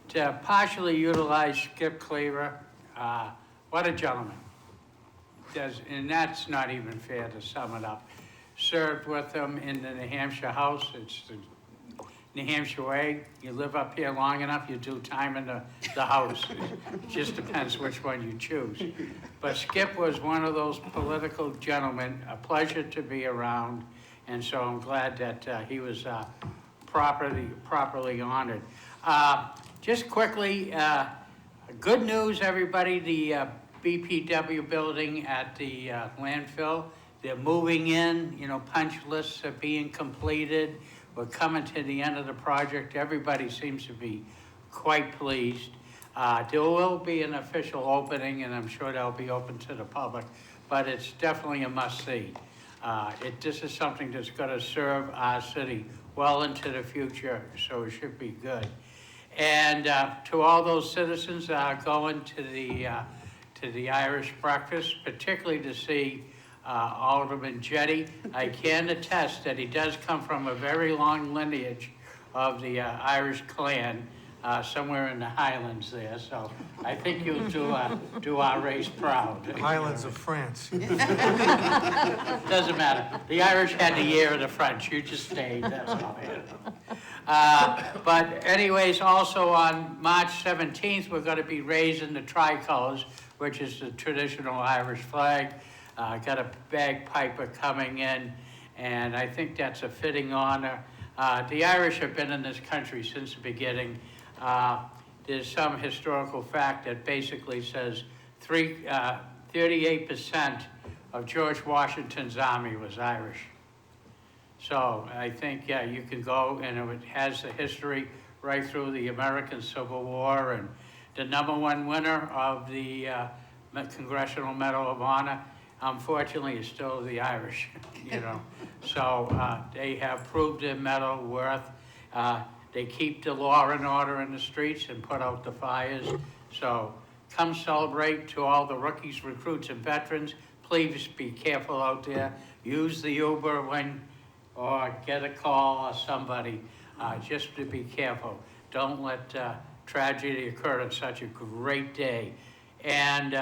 to partially utilize Skip Cleaver. What a gentleman. And that's not even fair to sum it up. Served with him in the New Hampshire House. It's the New Hampshire way. You live up here long enough, you do time in the House. It just depends which one you choose. But Skip was one of those political gentlemen, a pleasure to be around, and so I'm glad that he was properly honored. Just quickly, good news, everybody, the BPW building at the landfill, they're moving in, punch lists are being completed. We're coming to the end of the project. Everybody seems to be quite pleased. There will be an official opening, and I'm sure that'll be open to the public, but it's definitely a must-see. This is something that's going to serve our city well into the future, so it should be good. And to all those citizens going to the Irish breakfast, particularly to see Alderman Jetty, I can attest that he does come from a very long lineage of the Irish clan, somewhere in the Highlands there, so I think you'll do our race proud. Highlands of France. Doesn't matter. The Irish had the year of the French. You just stayed, that's all. But anyways, also on March 17th, we're going to be raising the tricolors, which is the traditional Irish flag. Got a bagpiper coming in, and I think that's a fitting honor. The Irish have been in this country since the beginning. There's some historical fact that basically says 38% of George Washington's army was Irish. So I think, yeah, you can go, and it has the history right through the American Civil War, and the #1 winner of the Congressional Medal of Honor, unfortunately, is still the Irish, So they have proved their medal worth. They keep the law and order in the streets and put out the fires. So come celebrate. To all the rookies, recruits, and veterans. Please be careful out there. Use the Uber or get a call or somebody, just to be careful. Don't let tragedy occur on such a great day. And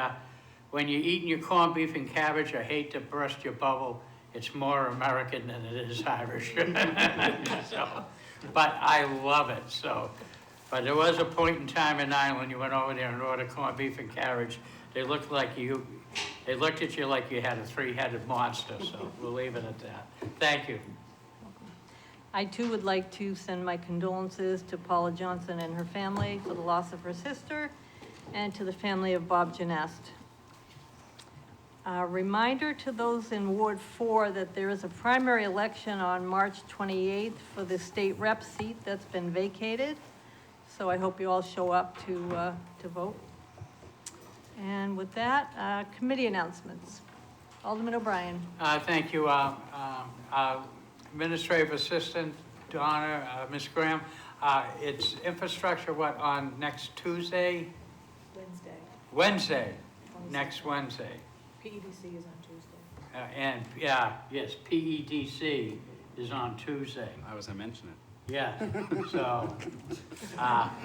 when you're eating your corned beef and cabbage, I hate to burst your bubble, it's more American than it is Irish. But I love it, so. But there was a point in time in Ireland, you went over there and ordered corned beef and cabbage. They looked at you like you had a three-headed monster, so we'll leave it at that. Thank you. I too would like to send my condolences to Paula Johnson and her family for the loss of her sister, and to the family of Bob Janest. A reminder to those in Ward 4 that there is a primary election on March 28th for the state rep seat that's been vacated. So I hope you all show up to vote. And with that, committee announcements. Alderman O'Brien. Thank you. Administrative Assistant Donna, Ms. Graham. It's infrastructure, on next Tuesday? Wednesday, next Wednesday. PEDC is on Tuesday. Yes, PEDC is on Tuesday. I was going to mention it. Yeah, so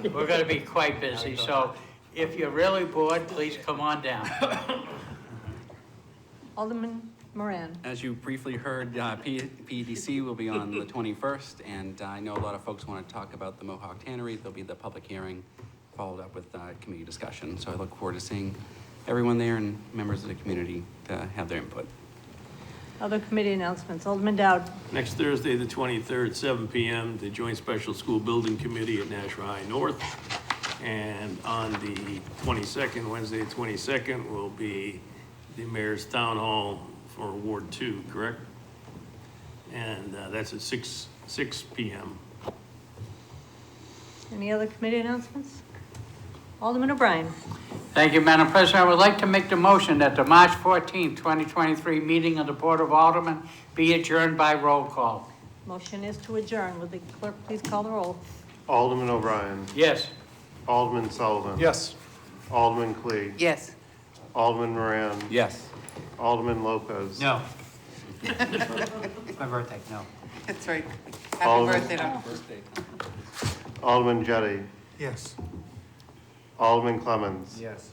we're going to be quite busy. So if you're really bored, please come on down. Alderman Moran. As you briefly heard, PEDC will be on the 21st, and I know a lot of folks want to talk about the Mohawk Tannery. There'll be the public hearing followed up with committee discussion. So I look forward to seeing everyone there and members of the community to have their input. Other committee announcements. Alderman Dowd. Next Thursday, the 23rd, 7 p.m., the Joint Special School Building Committee at Nashua High North. And on the 22nd, Wednesday, the 22nd, will be the Mayor's Town Hall for Ward 2, correct? And that's at 6 p.m. Any other committee announcements? Alderman O'Brien. Thank you, Madam President. I would like to make the motion that the March 14, 2023 meeting of the Board of Aldermen be adjourned by roll call. Motion is to adjourn. Would the clerk please call the roll? Alderman O'Brien. Yes. Alderman Sullivan. Yes. Alderman Clee. Yes. Alderman Moran. Yes. Alderman Lopez. No. It's my birthday, no. That's right. Happy Alderman- birthday, Tom. Alderman Jetty. Yes. Alderman Clemmons. Yes.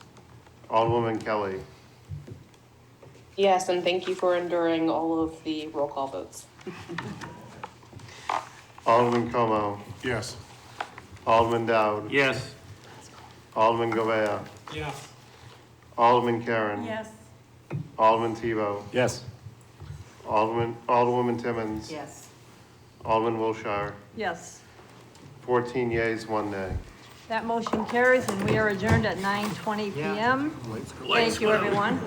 Alderwoman Kelly. Yes, and thank you for enduring all of the roll call votes. Alderman Como. Yes. Alderman Dowd. Yes. Alderman Govea. Yes. Alderman Karen. Yes. Alderman Tebow. Yes. Alderwoman Timmons. Yes. Alderman Wilshire. Yes. 14 yeas, 1 nay. That motion carries, and we are adjourned at 9:20 PM. Thank you, everyone.